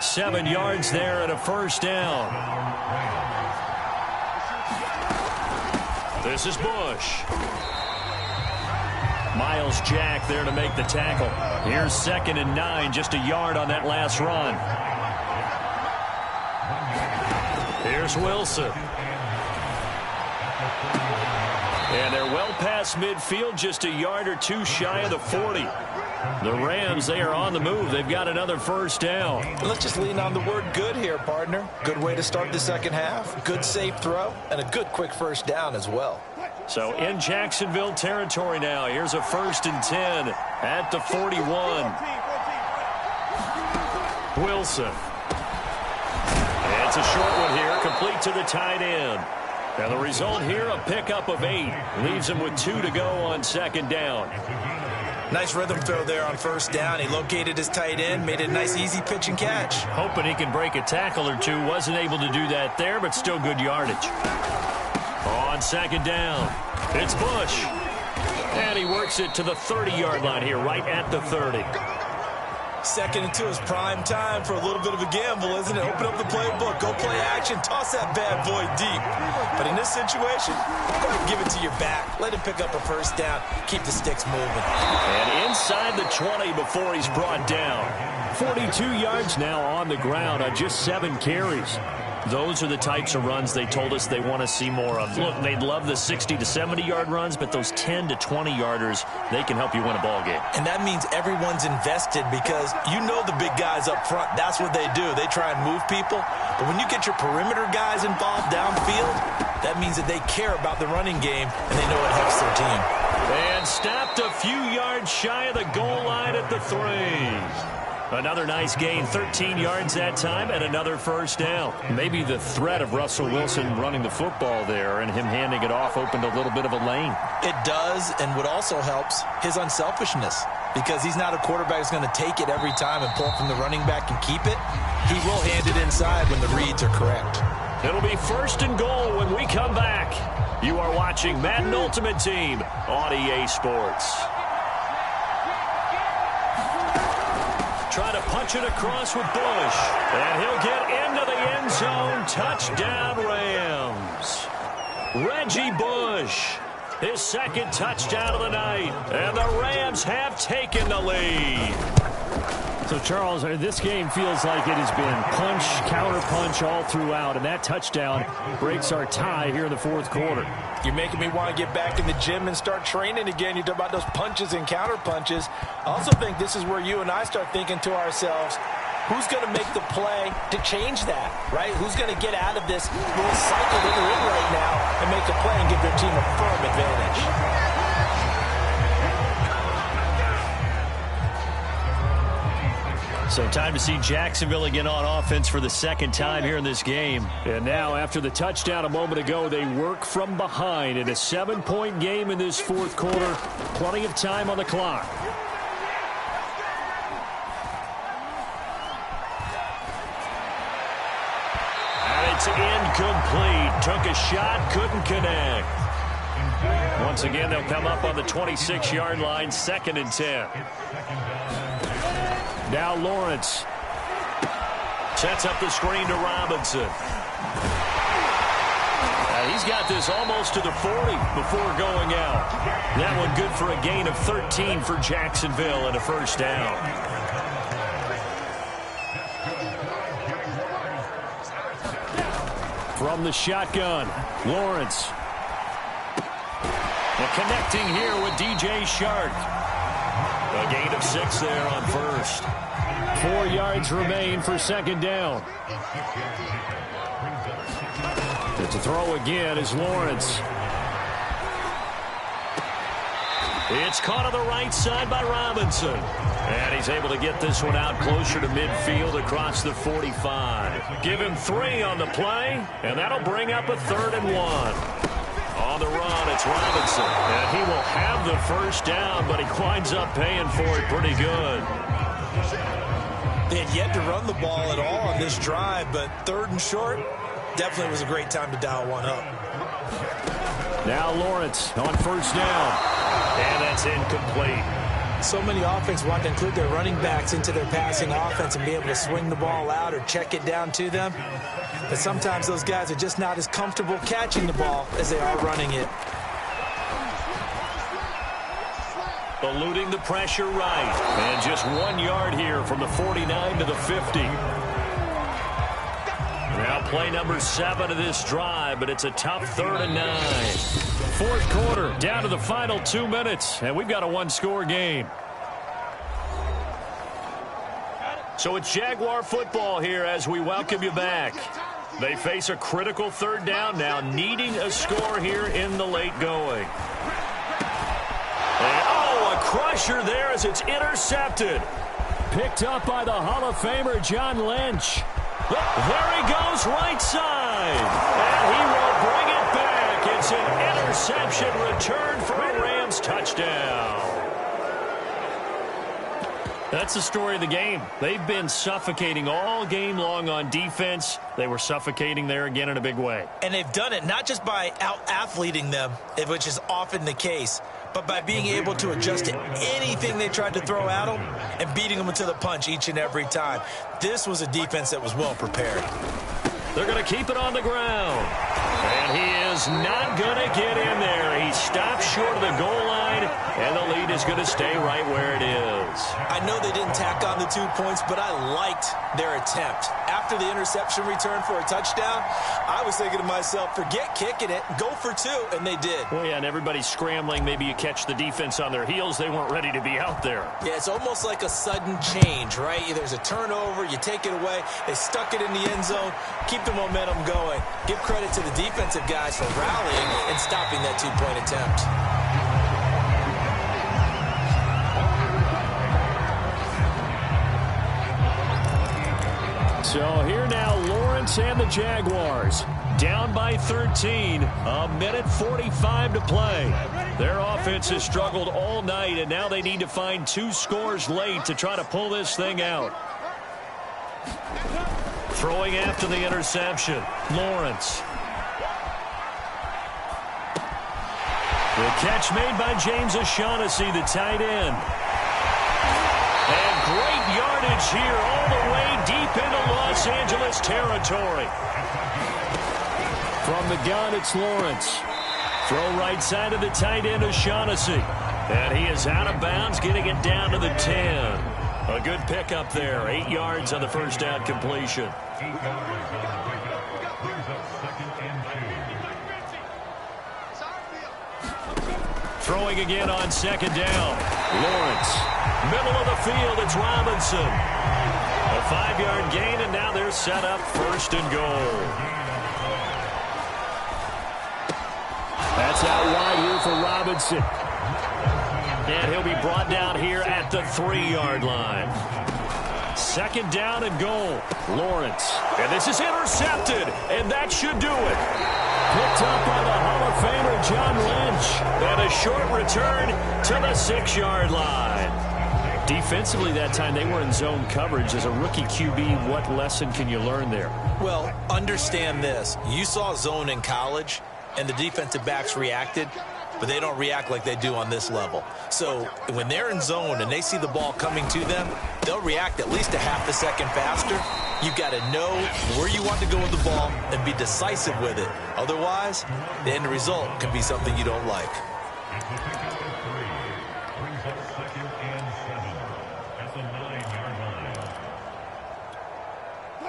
7 yards there and a 1st down. This is Bush. Miles Jack there to make the tackle. Here's 2nd and 9, just a yard on that last run. Here's Wilson. And they're well past midfield, just a yard or 2 shy of the 40. The Rams, they are on the move. They've got another 1st down. Let's just lean on the word good here, partner. Good way to start the second half. Good safe throw, and a good quick 1st down as well. So in Jacksonville territory now. Here's a 1st and 10 at the 41. Wilson. And it's a short one here, complete to the tight end. And the result here, a pickup of 8. Leaves him with 2 to go on 2nd down. Nice rhythm throw there on 1st down. He located his tight end, made it a nice easy pitch and catch. Hoping he can break a tackle or 2. Wasn't able to do that there, but still good yardage. On 2nd down, it's Bush. And he works it to the 30-yard line here, right at the 30. 2nd and 2 is prime time for a little bit of a gamble, isn't it? Open up the playbook, go play action, toss that bad boy deep. But in this situation, go ahead and give it to your back. Let him pick up a 1st down, keep the sticks moving. And inside the 20 before he's brought down. 42 yards now on the ground on just 7 carries. Those are the types of runs they told us they want to see more of. Look, they'd love the 60 to 70-yard runs, but those 10 to 20-yarders, they can help you win a ball game. And that means everyone's invested because you know the big guys up front. That's what they do. They try and move people. But when you get your perimeter guys involved downfield, that means that they care about the running game and they know it helps their team. And stopped a few yards shy of the goal line at the 3. Another nice gain, 13 yards that time, and another 1st down. Maybe the threat of Russell Wilson running the football there and him handing it off opened a little bit of a lane. It does, and what also helps, his unselfishness. Because he's not a quarterback who's going to take it every time and pull from the running back and keep it. He will hand it inside when the reads are correct. It'll be 1st and goal when we come back. You are watching Madden Ultimate Team on EA Sports. Try to punch it across with Bush. And he'll get into the end zone. Touchdown, Rams. Reggie Bush, his 2nd touchdown of the night. And the Rams have taken the lead. So, Charles, this game feels like it has been punch, counter-punch all throughout. And that touchdown breaks our tie here in the 4th quarter. You're making me want to get back in the gym and start training again. You talk about those punches and counter punches. I also think this is where you and I start thinking to ourselves, who's going to make the play to change that, right? Who's going to get out of this little cycle that they're in right now and make a play and give their team a firm advantage? So time to see Jacksonville again on offense for the 2nd time here in this game. And now after the touchdown a moment ago, they work from behind in a 7-point game in this 4th quarter. Plenty of time on the clock. And they It's incomplete. Took a shot, couldn't connect. Once again, they'll come up on the 26-yard line, 2nd and 10. Now Lawrence sets up the screen to Robinson. He's got this almost to the 40 before going out. That one good for a gain of 13 for Jacksonville and a first down. From the shotgun, Lawrence. And connecting here with DJ Shark. A gain of 6 there on first. 4 yards remain for 2nd down. To throw again is Lawrence. It's caught on the right side by Robinson. And he's able to get this one out closer to midfield across the 45. Give him 3 on the play, and that'll bring up a 3rd and 1. On the run, it's Robinson. And he will have the first down, but he winds up paying for it pretty good. They had yet to run the ball at all on this drive, but 3rd and short, definitely was a great time to dial one up. Now Lawrence on first down. And that's incomplete. So many offenses want to include their running backs into their passing offense and be able to swing the ball out or check it down to them. But sometimes those guys are just not as comfortable catching the ball as they are running it. Eluding the pressure right. And just 1 yard here from the 49 to the 50. Now play number 7 of this drive, but it's a tough 3rd and 9. 4th quarter, down to the final 2 minutes, and we've got a 1-score game. So it's Jaguar football here as we welcome you back. They face a critical 3rd down now, needing a score here in the late going. And, a crusher there as it's intercepted. Picked up by the Hall of Famer John Lynch. There he goes, right side. And he will bring it back. It's an interception return for a Rams touchdown. That's the story of the game. They've been suffocating all game long on defense. They were suffocating there again in a big way. And they've done it not just by out-athleting them, which is often the case, but by being able to adjust to anything they tried to throw at them and beating them to the punch each and every time. This was a defense that was well prepared. They're going to keep it on the ground. And he is not going to get in there. He stops short of the goal line, and the lead is going to stay right where it is. I know they didn't tack on the 2 points, but I liked their attempt. After the interception return for a touchdown, I was thinking to myself, forget kicking it, go for 2, and they did. Well, yeah, and everybody's scrambling. Maybe you catch the defense on their heels. They weren't ready to be out there. Yeah, it's almost like a sudden change, right? There's a turnover, you take it away, they stuck it in the end zone, keep the momentum going. Give credit to the defensive guys for rallying and stopping that 2-point attempt. So here now, Lawrence and the Jaguars. Down by 13, a minute 45 to play. Their offense has struggled all night, and now they need to find 2 scores late to try to pull this thing out. Throwing after the interception, Lawrence. The catch made by James O'Shaughnessy, the tight end. And great yardage here all the way deep into Los Angeles territory. From the gun, it's Lawrence. Throw right side of the tight end, O'Shaughnessy. And he is out of bounds, getting it down to the 10. A good pickup there, 8 yards on the first down completion. Throwing again on 2nd down. Lawrence. Middle of the field, it's Robinson. A 5-yard gain, and now they're set up 1st and goal. That's out wide here for Robinson. And he'll be brought down here at the 3-yard line. 2nd down and goal. Lawrence. And this is intercepted, and that should do it. Picked up by the Hall of Famer John Lynch. And a short return to the 6-yard line. Defensively that time, they were in zone coverage. As a rookie QB, what lesson can you learn there? Well, understand this. You saw zone in college, and the defensive backs reacted, but they don't react like they do on this level. So when they're in zone and they see the ball coming to them, they'll react at least a half a second faster. You've got to know where you want to go with the ball and be decisive with it. Otherwise, the end result can be something you don't like.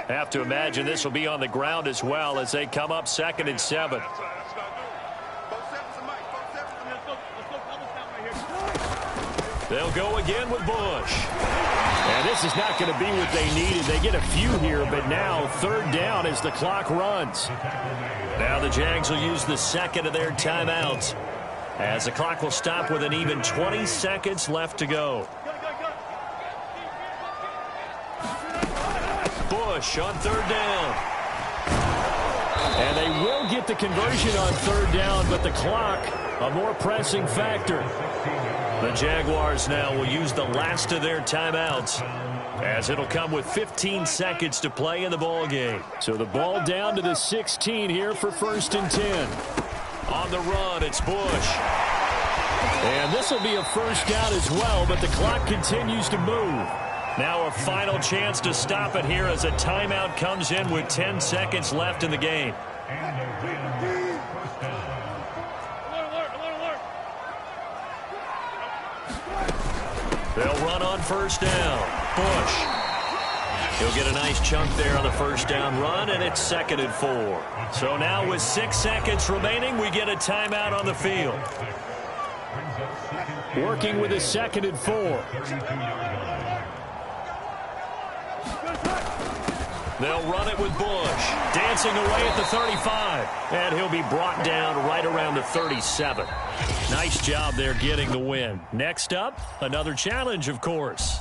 Have to imagine this will be on the ground as well as they come up 2nd and 7. They'll go again with Bush. And this is not going to be what they needed. They get a few here, but now 3rd down as the clock runs. Now the Jags will use the 2nd of their timeouts as the clock will stop with an even 20 seconds left to go. Bush on 3rd down. And they will get the conversion on 3rd down, but the clock, a more pressing factor. The Jaguars now will use the last of their timeouts as it'll come with 15 seconds to play in the ball game. So the ball down to the 16 here for 1st and 10. On the run, it's Bush. And this will be a 1st down as well, but the clock continues to move. Now a final chance to stop it here as a timeout comes in with 10 seconds left in the game. They'll run on 1st down. Bush. He'll get a nice chunk there on the 1st down run, and it's 2nd and 4. So now with 6 seconds remaining, we get a timeout on the field. Working with a 2nd and 4. They'll run it with Bush. Dancing away at the 35. And he'll be brought down right around the 37. Nice job there getting the win. Next up, another challenge, of course.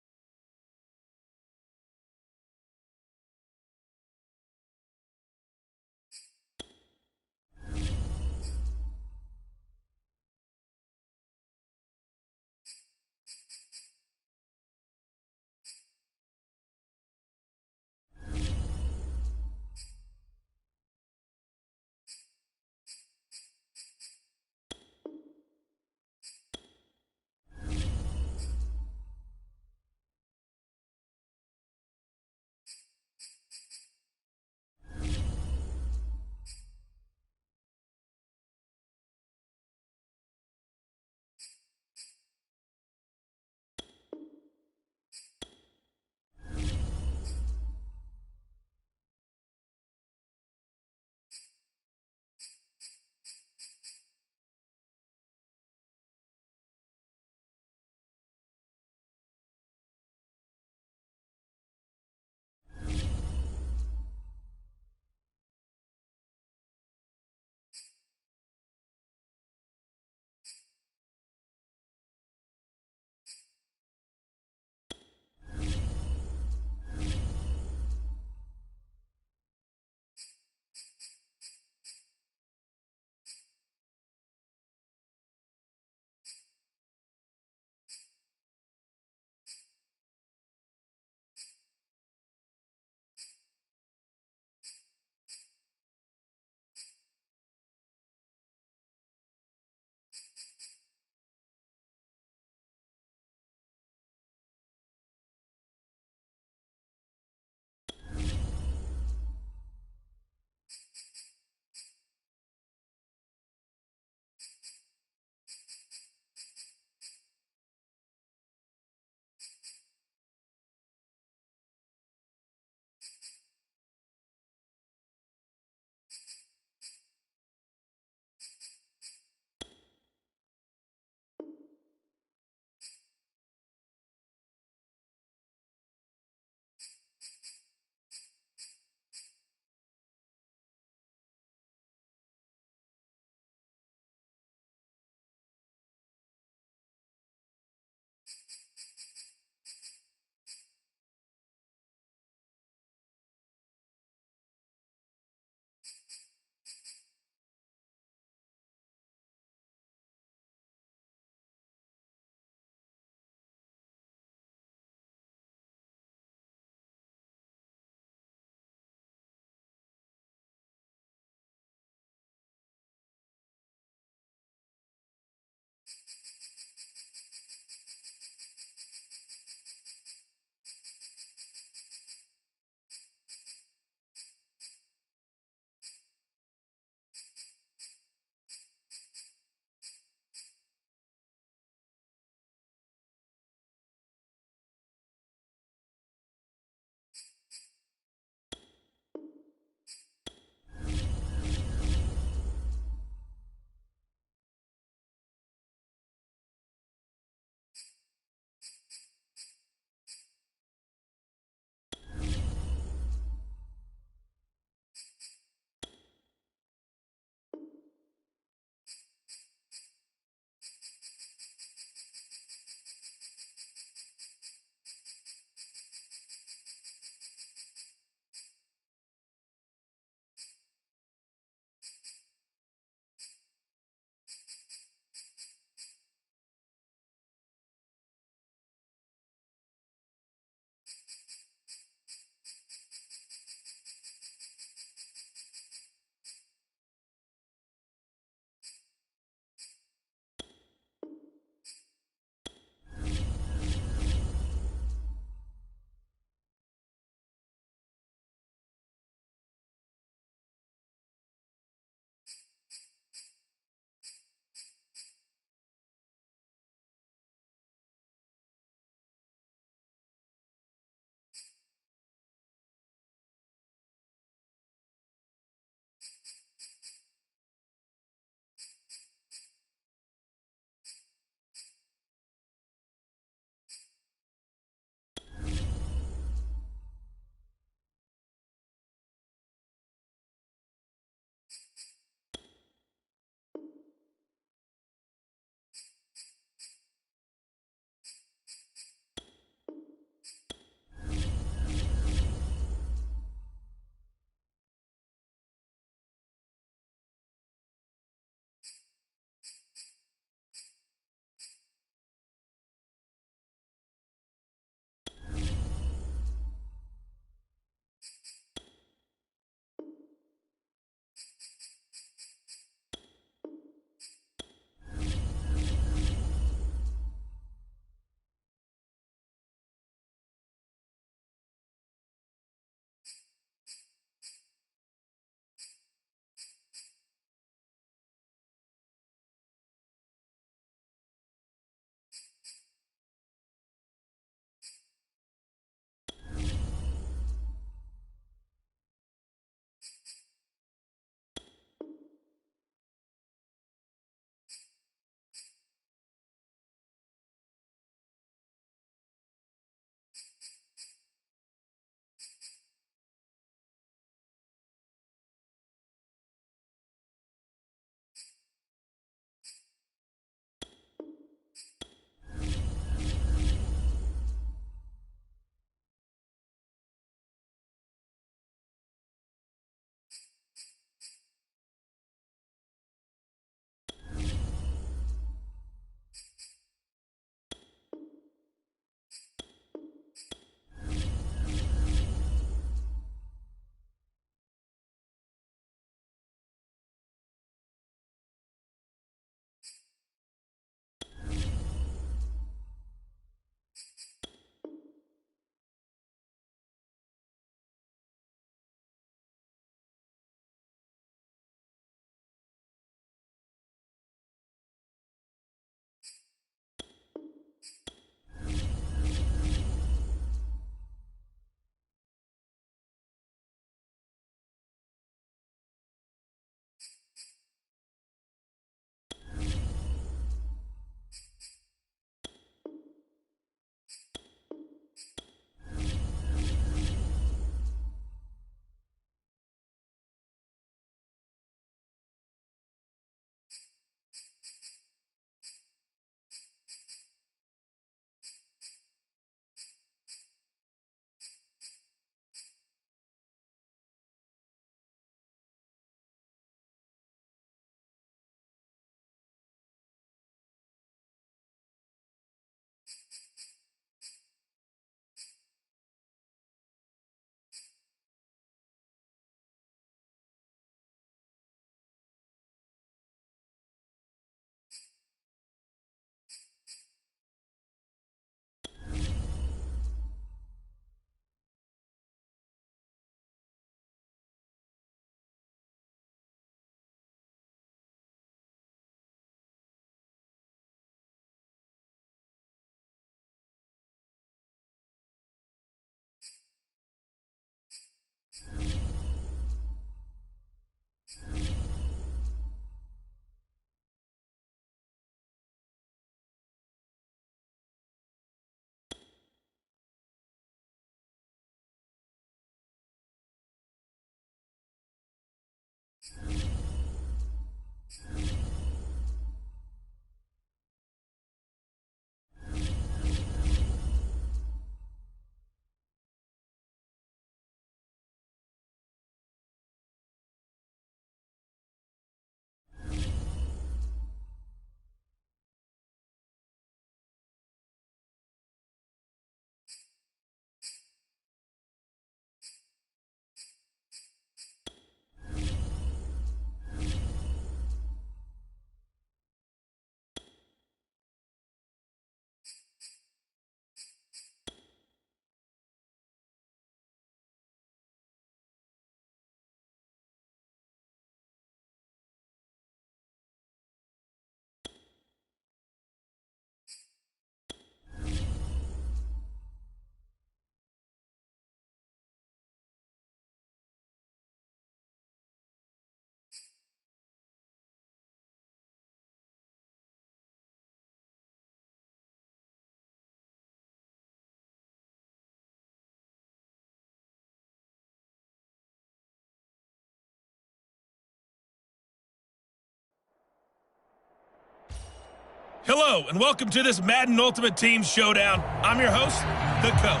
Hello, and welcome to this Madden Ultimate Team Showdown. I'm your host, the Coach.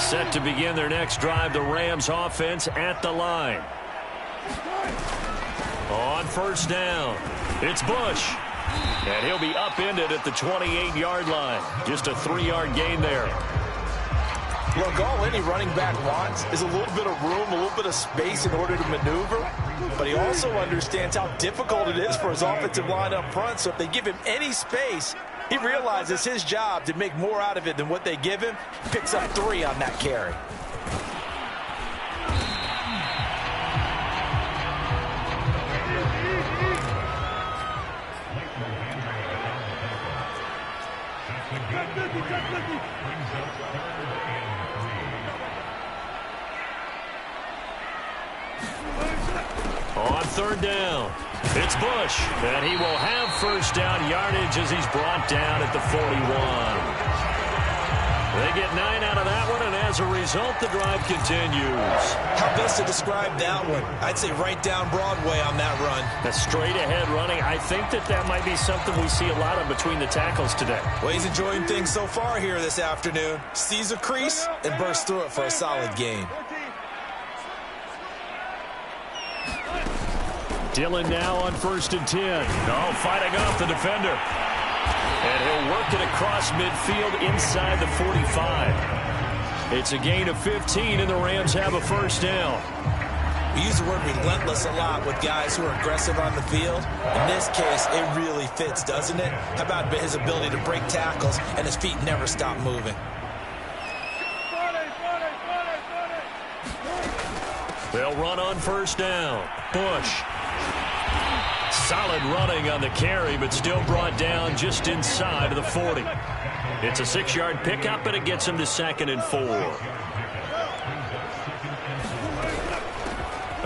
Set to begin their next drive, the Rams offense at the line. On first down, it's Bush. And he'll be upended at the 28-yard line. Just a 3-yard gain there. Look, all any running back wants is a little bit of room, a little bit of space in order to maneuver. But he also understands how difficult it is for his offensive line up front. So if they give him any space, he realizes his job to make more out of it than what they give him. Picks up 3 on that carry. On third down, it's Bush, and he will have first down yardage as he's brought down at the 41. They get 9 out of that one, and as a result, the drive continues. How best to describe that one? I'd say right down Broadway on that run. A straight-ahead running. I think that might be something we see a lot of between the tackles today. Well, he's enjoying things so far here this afternoon. Sees a crease and bursts through it for a solid gain. Dillon now on 1st and 10. Oh, fighting off the defender. And he'll work it across midfield inside the 45. It's a gain of 15, and the Rams have a first down. We use the word relentless a lot with guys who are aggressive on the field. In this case, it really fits, doesn't it? How about his ability to break tackles and his feet never stop moving? They'll run on first down. Bush. Solid running on the carry, but still brought down just inside of the 40. It's a 6-yard pickup, and it gets him to 2nd and 4.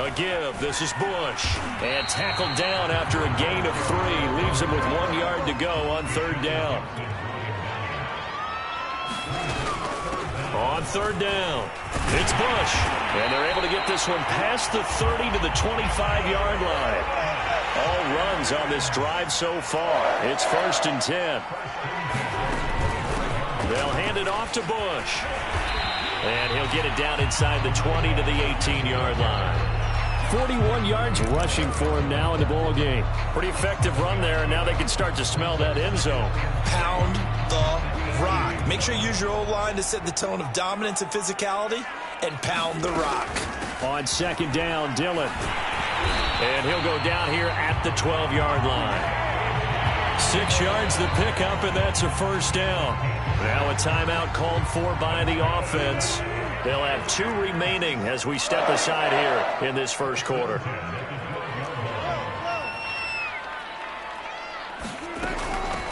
A give. This is Bush. And tackled down after a gain of 3. Leaves him with 1 yard to go on third down. On third down, it's Bush. And they're able to get this one past the 30 to the 25-yard line. All runs on this drive so far. It's 1st and 10. They'll hand it off to Bush. And he'll get it down inside the 20 to the 18-yard line. 41 yards rushing for him now in the ball game. Pretty effective run there, and now they can start to smell that end zone. Pound the rock. Make sure you use your O-line to set the tone of dominance and physicality, and pound the rock. On 2nd down, Dillon. And he'll go down here at the 12-yard line. 6 yards the pickup, and that's a first down. Now a timeout called for by the offense. They'll have 2 remaining as we step aside here in this first quarter.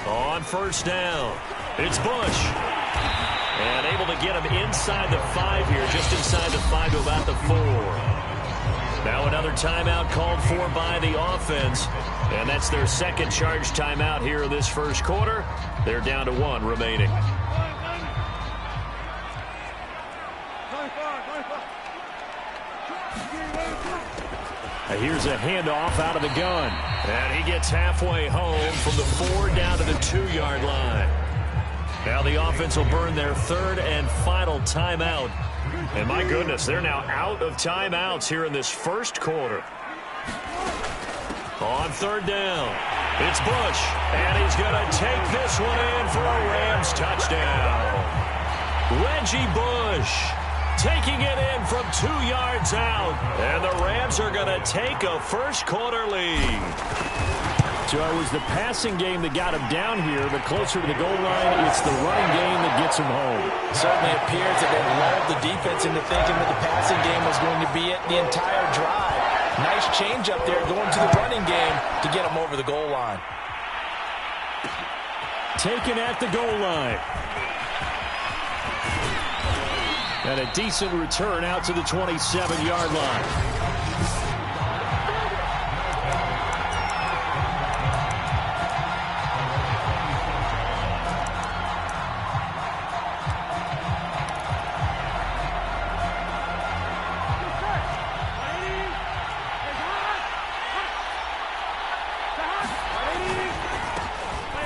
On first down, it's Bush. And able to get him inside the 5 here, just inside the 5 to about the 4. Now another timeout called for by the offense. And that's their 2nd charge timeout here in this first quarter. They're down to 1 remaining. Here's a handoff out of the gun. And he gets halfway home from the 4 down to the 2-yard line. Now the offense will burn their 3rd and final timeout. And my goodness, they're now out of timeouts here in this first quarter. On 3rd down, it's Bush. And he's going to take this one in for a Rams touchdown. Reggie Bush taking it in from 2 yards out. And the Rams are going to take a first quarter lead. So it was the passing game that got him down here, but closer to the goal line, it's the running game that gets him home. Certainly appears that they lulled the defense into thinking that the passing game was going to be it the entire drive. Nice change up there going to the running game to get him over the goal line. Taken at the goal line. And a decent return out to the 27-yard line.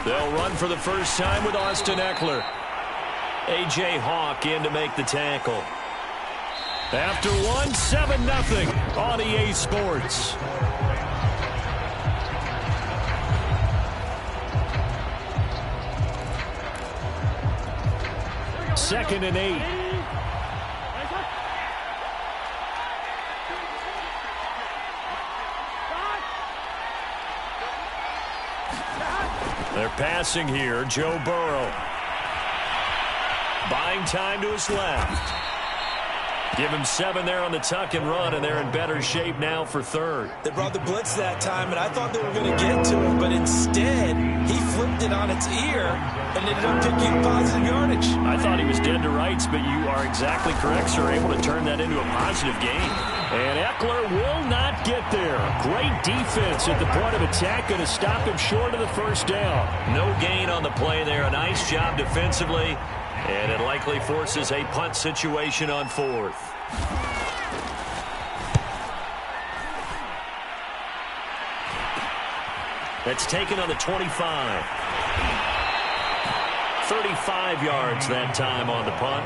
They'll run for the first time with Austin Eckler. A.J. Hawk in to make the tackle. After one, 7-0 on EA Sports. Second and 8. They're passing here. Joe Burrow. Buying time to his left. Give him 7 there on the tuck and run, and they're in better shape now for third. They brought the blitz that time, and I thought they were going to get to him, but instead, he flipped it on its ear and ended up picking positive yardage. I thought he was dead to rights, but you are exactly correct, sir. Able to turn that into a positive gain. And Eckler will not get there. Great defense at the point of attack, going to stop him short of the first down. No gain on the play there. A nice job defensively. And it likely forces a punt situation on fourth. That's taken on the 25. 35 yards that time on the punt.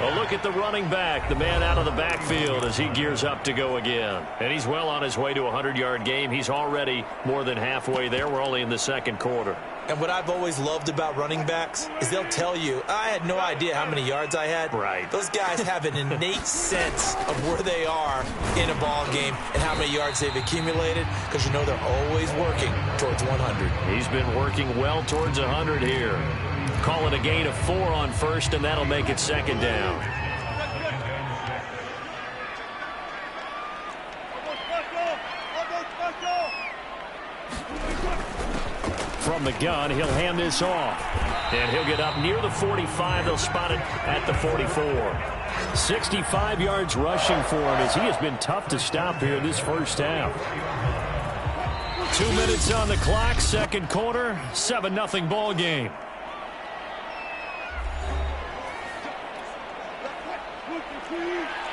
A look at the running back, the man out of the backfield as he gears up to go again. And he's well on his way to a 100-yard game. He's already more than halfway there. We're only in the second quarter. And what I've always loved about running backs is they'll tell you, I had no idea how many yards I had. Right. Those guys have an innate sense of where they are in a ball game and how many yards they've accumulated, because you know they're always working towards 100. He's been working well towards 100 here. Call it a gain of 4 on first, and that'll make it second down. From the gun, he'll hand this off. And he'll get up near the 45. They'll spot it at the 44. 65 yards rushing for him as he has been tough to stop here this first half. 2 minutes on the clock, second quarter, 7-0 ball game.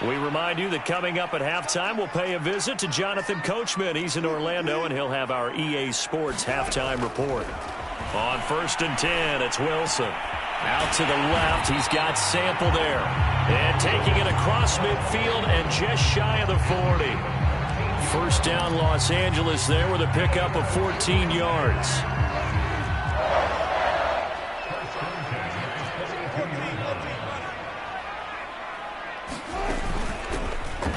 We remind you that coming up at halftime, we'll pay a visit to Jonathan Coachman. He's in Orlando, and he'll have our EA Sports halftime report. On 1st and 10, it's Wilson. Out to the left, he's got Sample there. And taking it across midfield and just shy of the 40. First down, Los Angeles there with a pickup of 14 yards.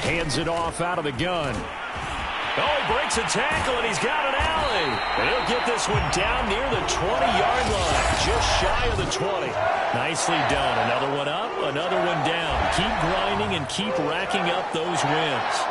Hands it off out of the gun. Oh, he breaks a tackle, and he's got an alley. And he'll get this one down near the 20-yard line, just shy of the 20. Nicely done. Another one up, another one down. Keep grinding and keep racking up those wins.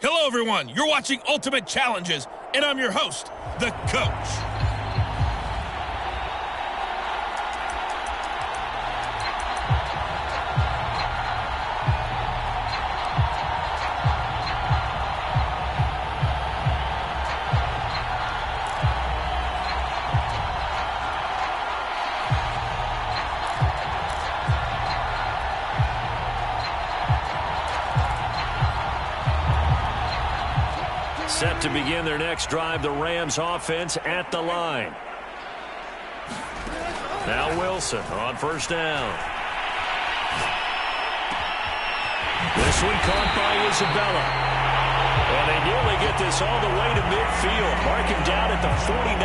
Hello, everyone. You're watching Ultimate Challenges, and I'm your host, The Coach. Set to begin their next drive, the Rams offense at the line. Now Wilson on first down. This one caught by Isabella. And they nearly get this all the way to midfield. Mark him down at the 49.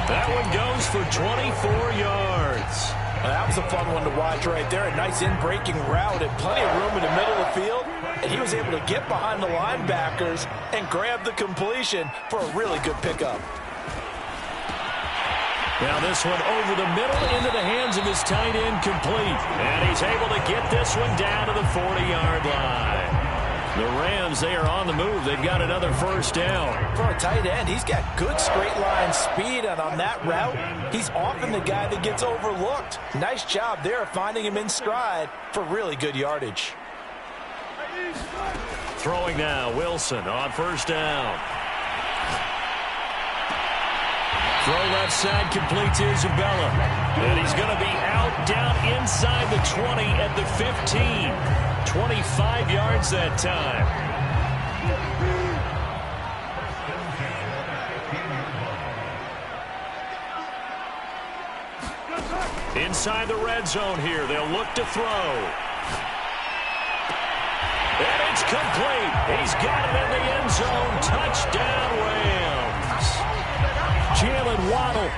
That one goes for 24 yards. That was a fun one to watch right there. A nice in-breaking route and plenty of room in the middle of the field. And he was able to get behind the linebackers and grab the completion for a really good pickup. Now this one over the middle into the hands of his tight end, complete. And he's able to get this one down to the 40-yard line. The Rams, they are on the move. They've got another first down. For a tight end, he's got good straight line speed, and on that route, he's often the guy that gets overlooked. Nice job there finding him in stride for really good yardage. Throwing now, Wilson on first down. Throw left side, complete to Isabella. And he's going to be out down inside the 20 at the 15. 25 yards that time. Inside the red zone here. They'll look to throw. And it's complete. He's got it in the end zone. Touchdown, Rams. Jalen Waddle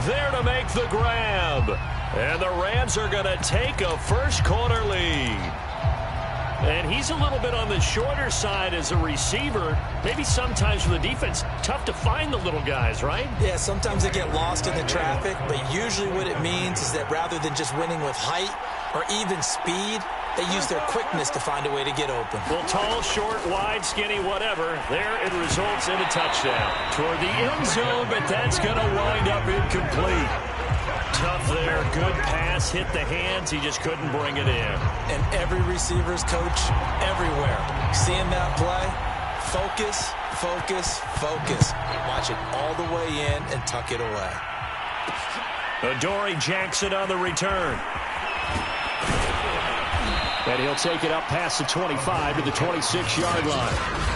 there to make the grab. And the Rams are going to take a first quarter lead. And he's a little bit on the shorter side as a receiver. Maybe sometimes for the defense, tough to find the little guys, right? Yeah, sometimes they get lost in the traffic, but usually what it means is that rather than just winning with height or even speed, they use their quickness to find a way to get open. Well, tall, short, wide, skinny, whatever, there it results in a touchdown. Toward the end zone, but that's going to wind up incomplete. Tough there, good pass, hit the hands, he just couldn't bring it in. And every receiver's coach everywhere. Seeing that play, focus, focus, focus. Watch it all the way in and tuck it away. Adoree Jackson on the return. And he'll take it up past the 25 to the 26-yard line.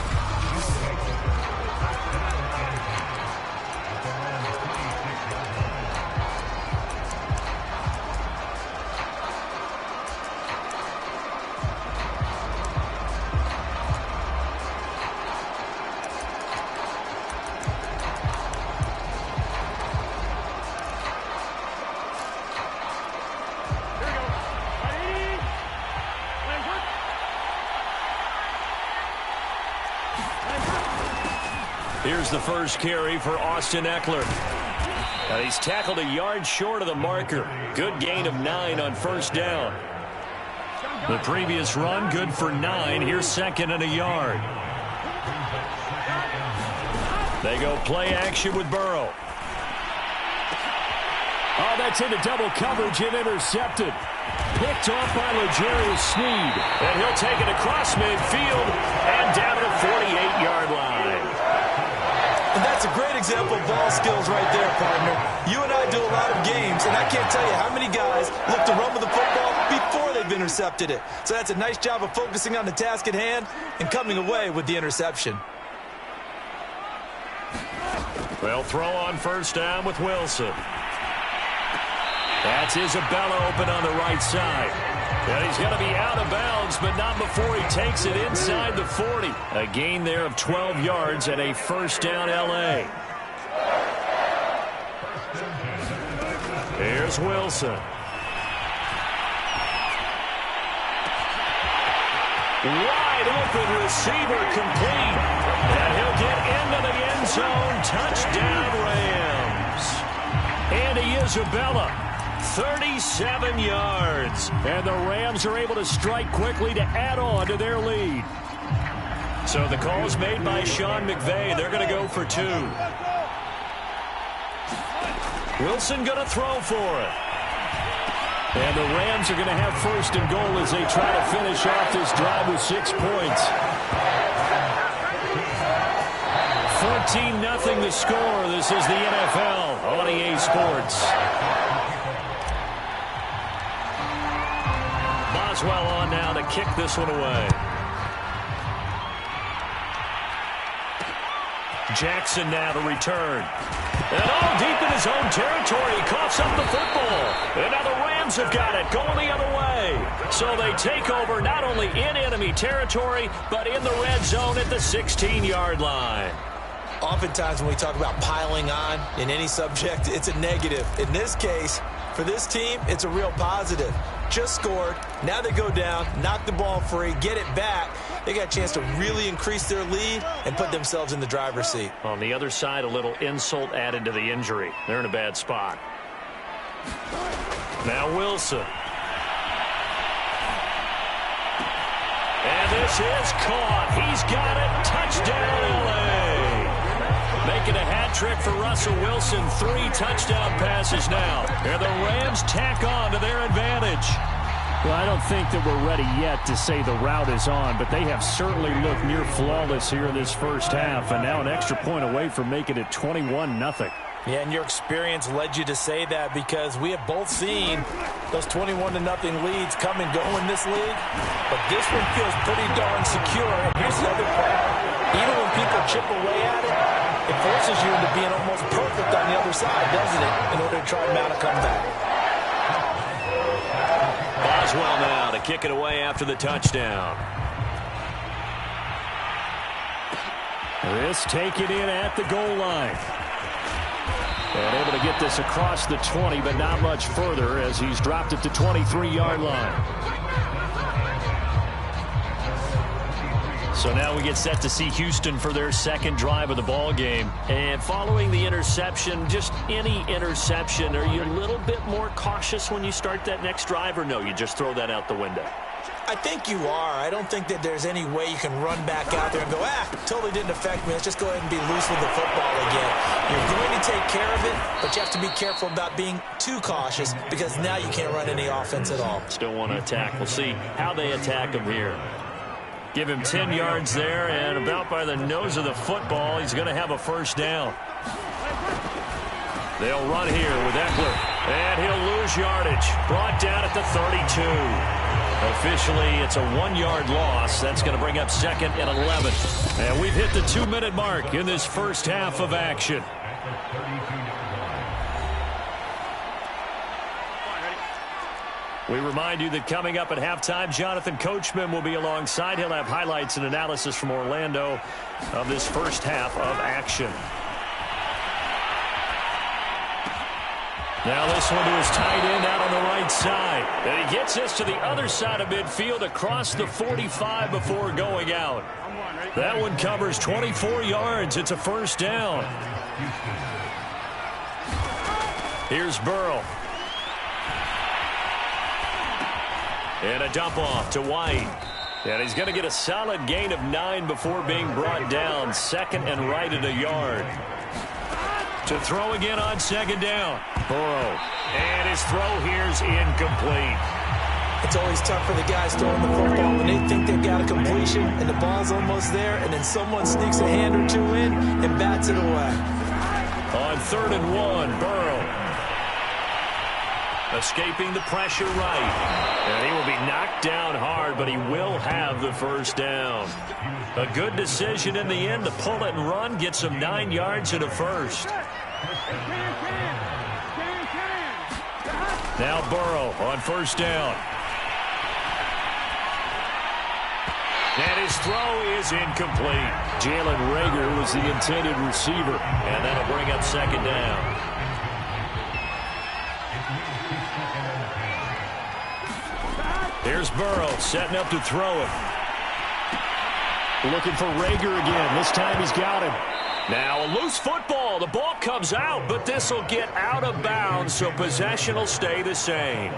Here's the first carry for Austin Eckler. He's tackled a yard short of the marker. Good gain of 9 on first down. The previous run, good for 9. Here's second and a yard. They go play action with Burrow. Oh, that's into double coverage and intercepted. Picked off by L'Jarius Sneed. And he'll take it across midfield and down to the 48-yard line. And that's a great example of ball skills right there, partner. You and I do a lot of games, and I can't tell you how many guys look to run with the football before they've intercepted it. So that's a nice job of focusing on the task at hand and coming away with the interception. They'll throw on first down with Wilson. That's Isabella open on the right side. And he's going to be out of bounds, but not before he takes it inside the 40. A gain there of 12 yards and a first down L.A. Here's Wilson. Wide open receiver complete. And he'll get into the end zone. Touchdown Rams. Andy Isabella. 37 yards. And the Rams are able to strike quickly to add on to their lead. So the call is made by Sean McVay. They're going to go for 2. Wilson going to throw for it. And the Rams are going to have first and goal as they try to finish off this drive with 6 points. 14-0 the score. This is the NFL on EA Sports. Boswell on now to kick this one away. Jackson now to return. And all deep in his own territory. He coughs up the football. And now the Rams have got it going the other way. So they take over not only in enemy territory, but in the red zone at the 16-yard line. Oftentimes when we talk about piling on in any subject, it's a negative. In this case, for this team, it's a real positive. Just scored. Now they go down, knock the ball free, get it back, they got a chance to really increase their lead and put themselves in the driver's seat. On the other side, a little insult added to the injury. They're in a bad spot. Now Wilson. And this is caught. He's got it. Touchdown, L.A. Making a hat trick for Russell Wilson. 3 touchdown passes now. And the Rams tack on to their advantage. Well, I don't think that we're ready yet to say the route is on, but they have certainly looked near flawless here in this first half, and now an extra point away from making it 21-0. Yeah, and your experience led you to say that because we have both seen those 21-0 leads come and go in this league, but this one feels pretty darn secure. And here's the other part. Even when people chip away at it, it forces you into being almost perfect on the other side, doesn't it, in order to try and mount a comeback. Boswell now to kick it away after the touchdown. This taken in at the goal line. And able to get this across the 20, but not much further as he's dropped it to 23-yard line. So now we get set to see Houston for their second drive of the ball game. And following the interception, just any interception, are you a little bit more cautious when you start that next drive, or no, you just throw that out the window? I think you are. I don't think that there's any way you can run back out there and go, totally didn't affect me. Let's just go ahead and be loose with the football again. You're going to take care of it, but you have to be careful about being too cautious because now you can't run any offense at all. Still want to attack. We'll see how they attack him here. Give him 10 yards there, and about by the nose of the football, he's going to have a first down. They'll run here with Eckler, and he'll lose yardage. Brought down at the 32. Officially, it's a 1-yard loss. That's going to bring up 2nd and 11. And we've hit the 2-minute mark in this first half of action. We remind you that coming up at halftime, Jonathan Coachman will be alongside. He'll have highlights and analysis from Orlando of this first half of action. Now this one to his tight end out on the right side. And he gets this to the other side of midfield across the 45 before going out. That one covers 24 yards. It's a first down. Here's Burrow. And a dump off to White. And he's going to get a solid gain of 9 before being brought down. 2nd and right at a yard. To throw again on 2nd down. Burrow. And his throw here's incomplete. It's always tough for the guys throwing the football when they think they've got a completion and the ball's almost there, and then someone sneaks a hand or two in and bats it away. On 3rd and 1, Burrow. Escaping the pressure right. And he will be knocked down hard, but he will have the first down. A good decision in the end to pull it and run. Gets him 9 yards and a first. Now Burrow on first down. And his throw is incomplete. Jalen Reagor was the intended receiver. And that'll bring up 2nd down. Here's Burrow setting up to throw it. Looking for Reagor again. This time he's got him. Now a loose football. The ball comes out, but this will get out of bounds, so possession will stay the same.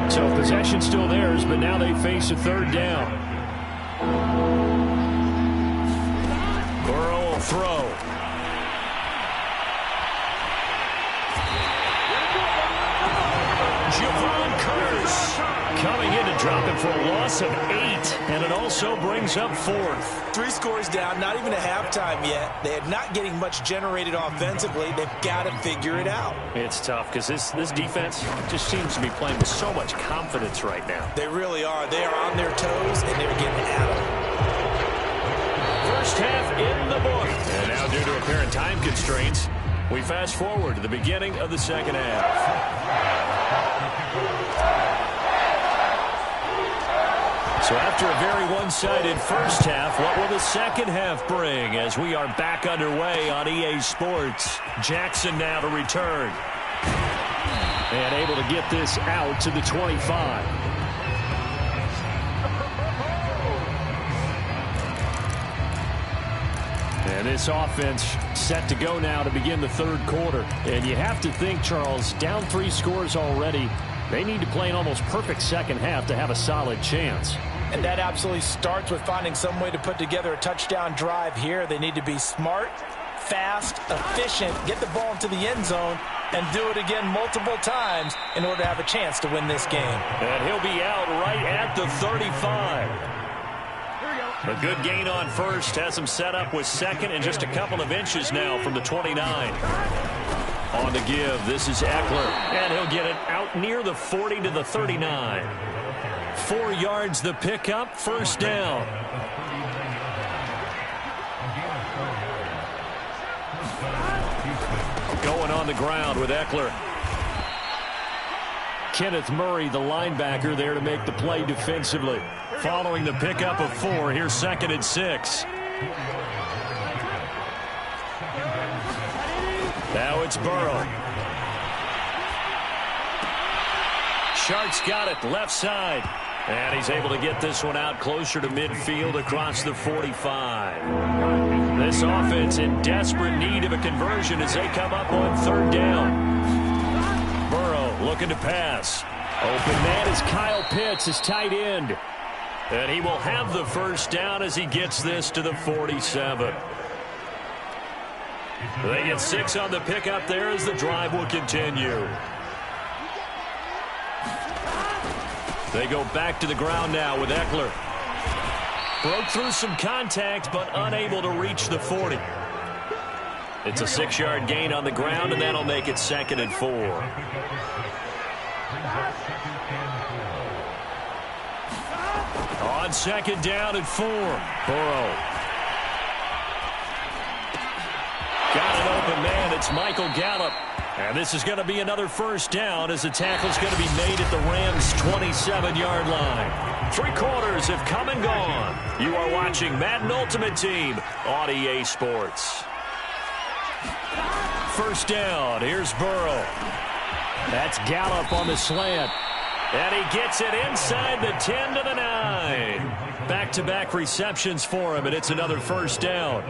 So possession's still theirs, but now they face a 3rd down. Burrow will throw. Javon Curse coming in to drop it for a loss of 8, and it also brings up 4th. 3 scores down, not even a halftime yet. They are not getting much generated offensively. They've got to figure it out. It's tough because this defense just seems to be playing with so much confidence right now. They really are. They are on their toes, and they're getting at them. First half in the book. And now due to apparent time constraints, we fast forward to the beginning of the second half. So after a very one-sided first half, what will the second half bring as we are back underway on EA Sports? Jackson now to return. And able to get this out to the 25. And this offense set to go now to begin the third quarter. And you have to think, Charles, down 3 scores already. They need to play an almost perfect second half to have a solid chance. And that absolutely starts with finding some way to put together a touchdown drive here. They need to be smart, fast, efficient, get the ball into the end zone, and do it again multiple times in order to have a chance to win this game. And he'll be out right at the 35. A good gain on first has him set up with second and just a couple of inches now from the 29. On the give, this is Eckler, and he'll get it out near the 40 to the 39. 4 yards the pickup, first down. Going on the ground with Eckler. Kenneth Murray, the linebacker, there to make the play defensively. Following the pickup of 4, here's 2nd and 6. Now it's Burrow. Shark's got it, left side. And he's able to get this one out closer to midfield across the 45. This offense in desperate need of a conversion as they come up on 3rd down. Burrow looking to pass. Open man is Kyle Pitts, his tight end. And he will have the first down as he gets this to the 47. They get 6 on the pickup there as the drive will continue. They go back to the ground now with Eckler. Broke through some contact, but unable to reach the 40. It's a 6-yard gain on the ground, and that'll make it 2nd and 4. On 2nd down and 4. Burrow. Got an open man. It's Michael Gallup. And this is going to be another first down as the tackle's going to be made at the Rams' 27-yard line. 3 quarters have come and gone. You are watching Madden Ultimate Team on EA Sports. First down. Here's Burrow. That's Gallup on the slant. And he gets it inside the 10 to the 9. Back-to-back receptions for him, and it's another first down.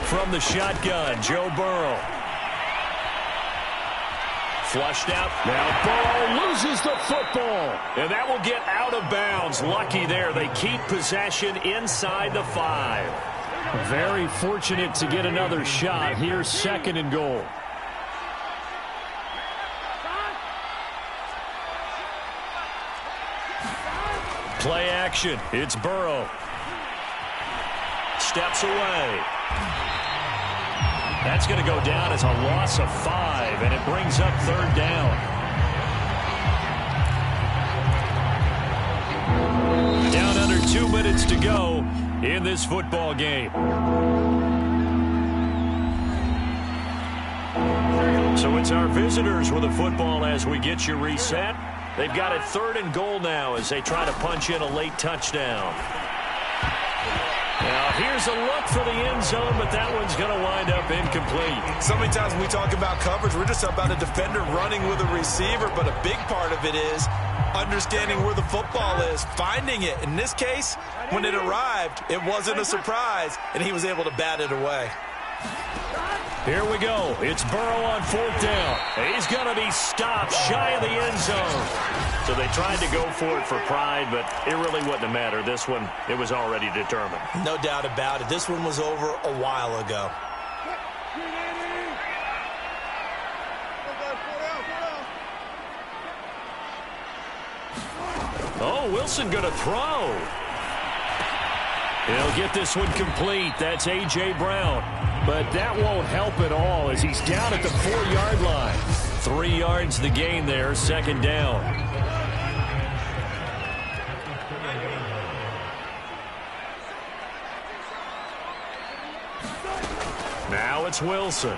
From the shotgun, Joe Burrow. Flushed out. Now Burrow loses the football. And that will get out of bounds. Lucky there. They keep possession inside the 5. Very fortunate to get another shot. Here's 2nd and goal. Play action. It's Burrow. Steps away. That's going to go down as a loss of 5, and it brings up 3rd down. Down under 2 minutes to go in this football game. So it's our visitors with the football as we get you reset. They've got it 3rd and goal now as they try to punch in a late touchdown. Now, here's a look for the end zone, but that one's going to wind up incomplete. So many times when we talk about coverage, we're just about a defender running with a receiver, but a big part of it is understanding where the football is, finding it. In this case, when it arrived, it wasn't a surprise, and he was able to bat it away. Here we go. It's Burrow on 4th down. He's going to be stopped shy of the end zone. So they tried to go for it for pride, but it really wouldn't have mattered. This one, it was already determined. No doubt about it. This one was over a while ago. Oh, Wilson going to throw. He'll get this one complete. That's A.J. Brown. But that won't help at all as he's down at the 4-yard line. 3 yards the gain there, 2nd down. Now it's Wilson.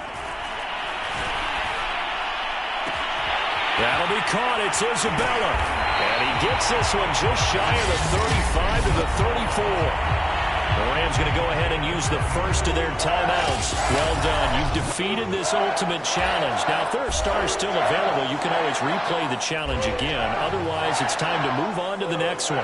That'll be caught. It's Isabella. And he gets this one just shy of the 35 to the 34. The Rams going to go ahead and use the first of their timeouts. Well done. You've defeated this ultimate challenge. Now, if there are stars still available, you can always replay the challenge again. Otherwise, says it's time to move on to the next one.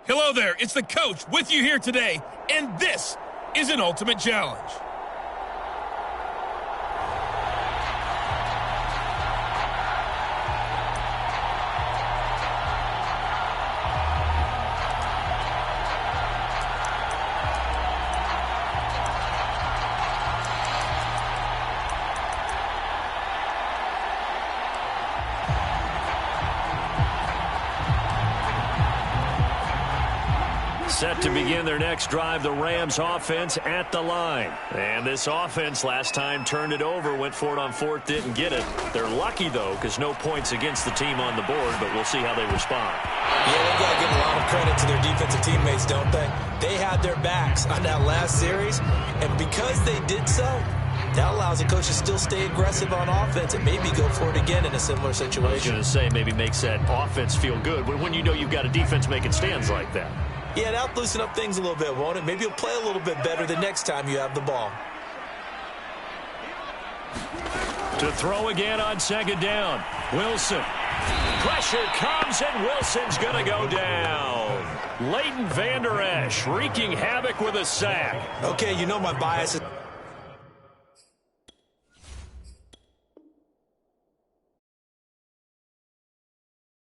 Hello there, it's the coach with you here today, and this is an Ultimate Challenge. Set to begin their next drive, the Rams offense at the line. And this offense last time turned it over, went for it on fourth, didn't get it. They're lucky, though, because no points against the team on the board, but we'll see how they respond. Yeah, they've got to give a lot of credit to their defensive teammates, don't they? They had their backs on that last series, and because they did so, that allows the coach to still stay aggressive on offense and maybe go for it again in a similar situation. I was going to say, maybe makes that offense feel good, but when you know you've got a defense making stands like that. Yeah, that'll loosen up things a little bit, won't it? Maybe you'll play a little bit better the next time you have the ball. To throw again on second down. Wilson. Pressure comes, and Wilson's going to go down. Leighton Vander Esch wreaking havoc with a sack. Okay, you know my bias is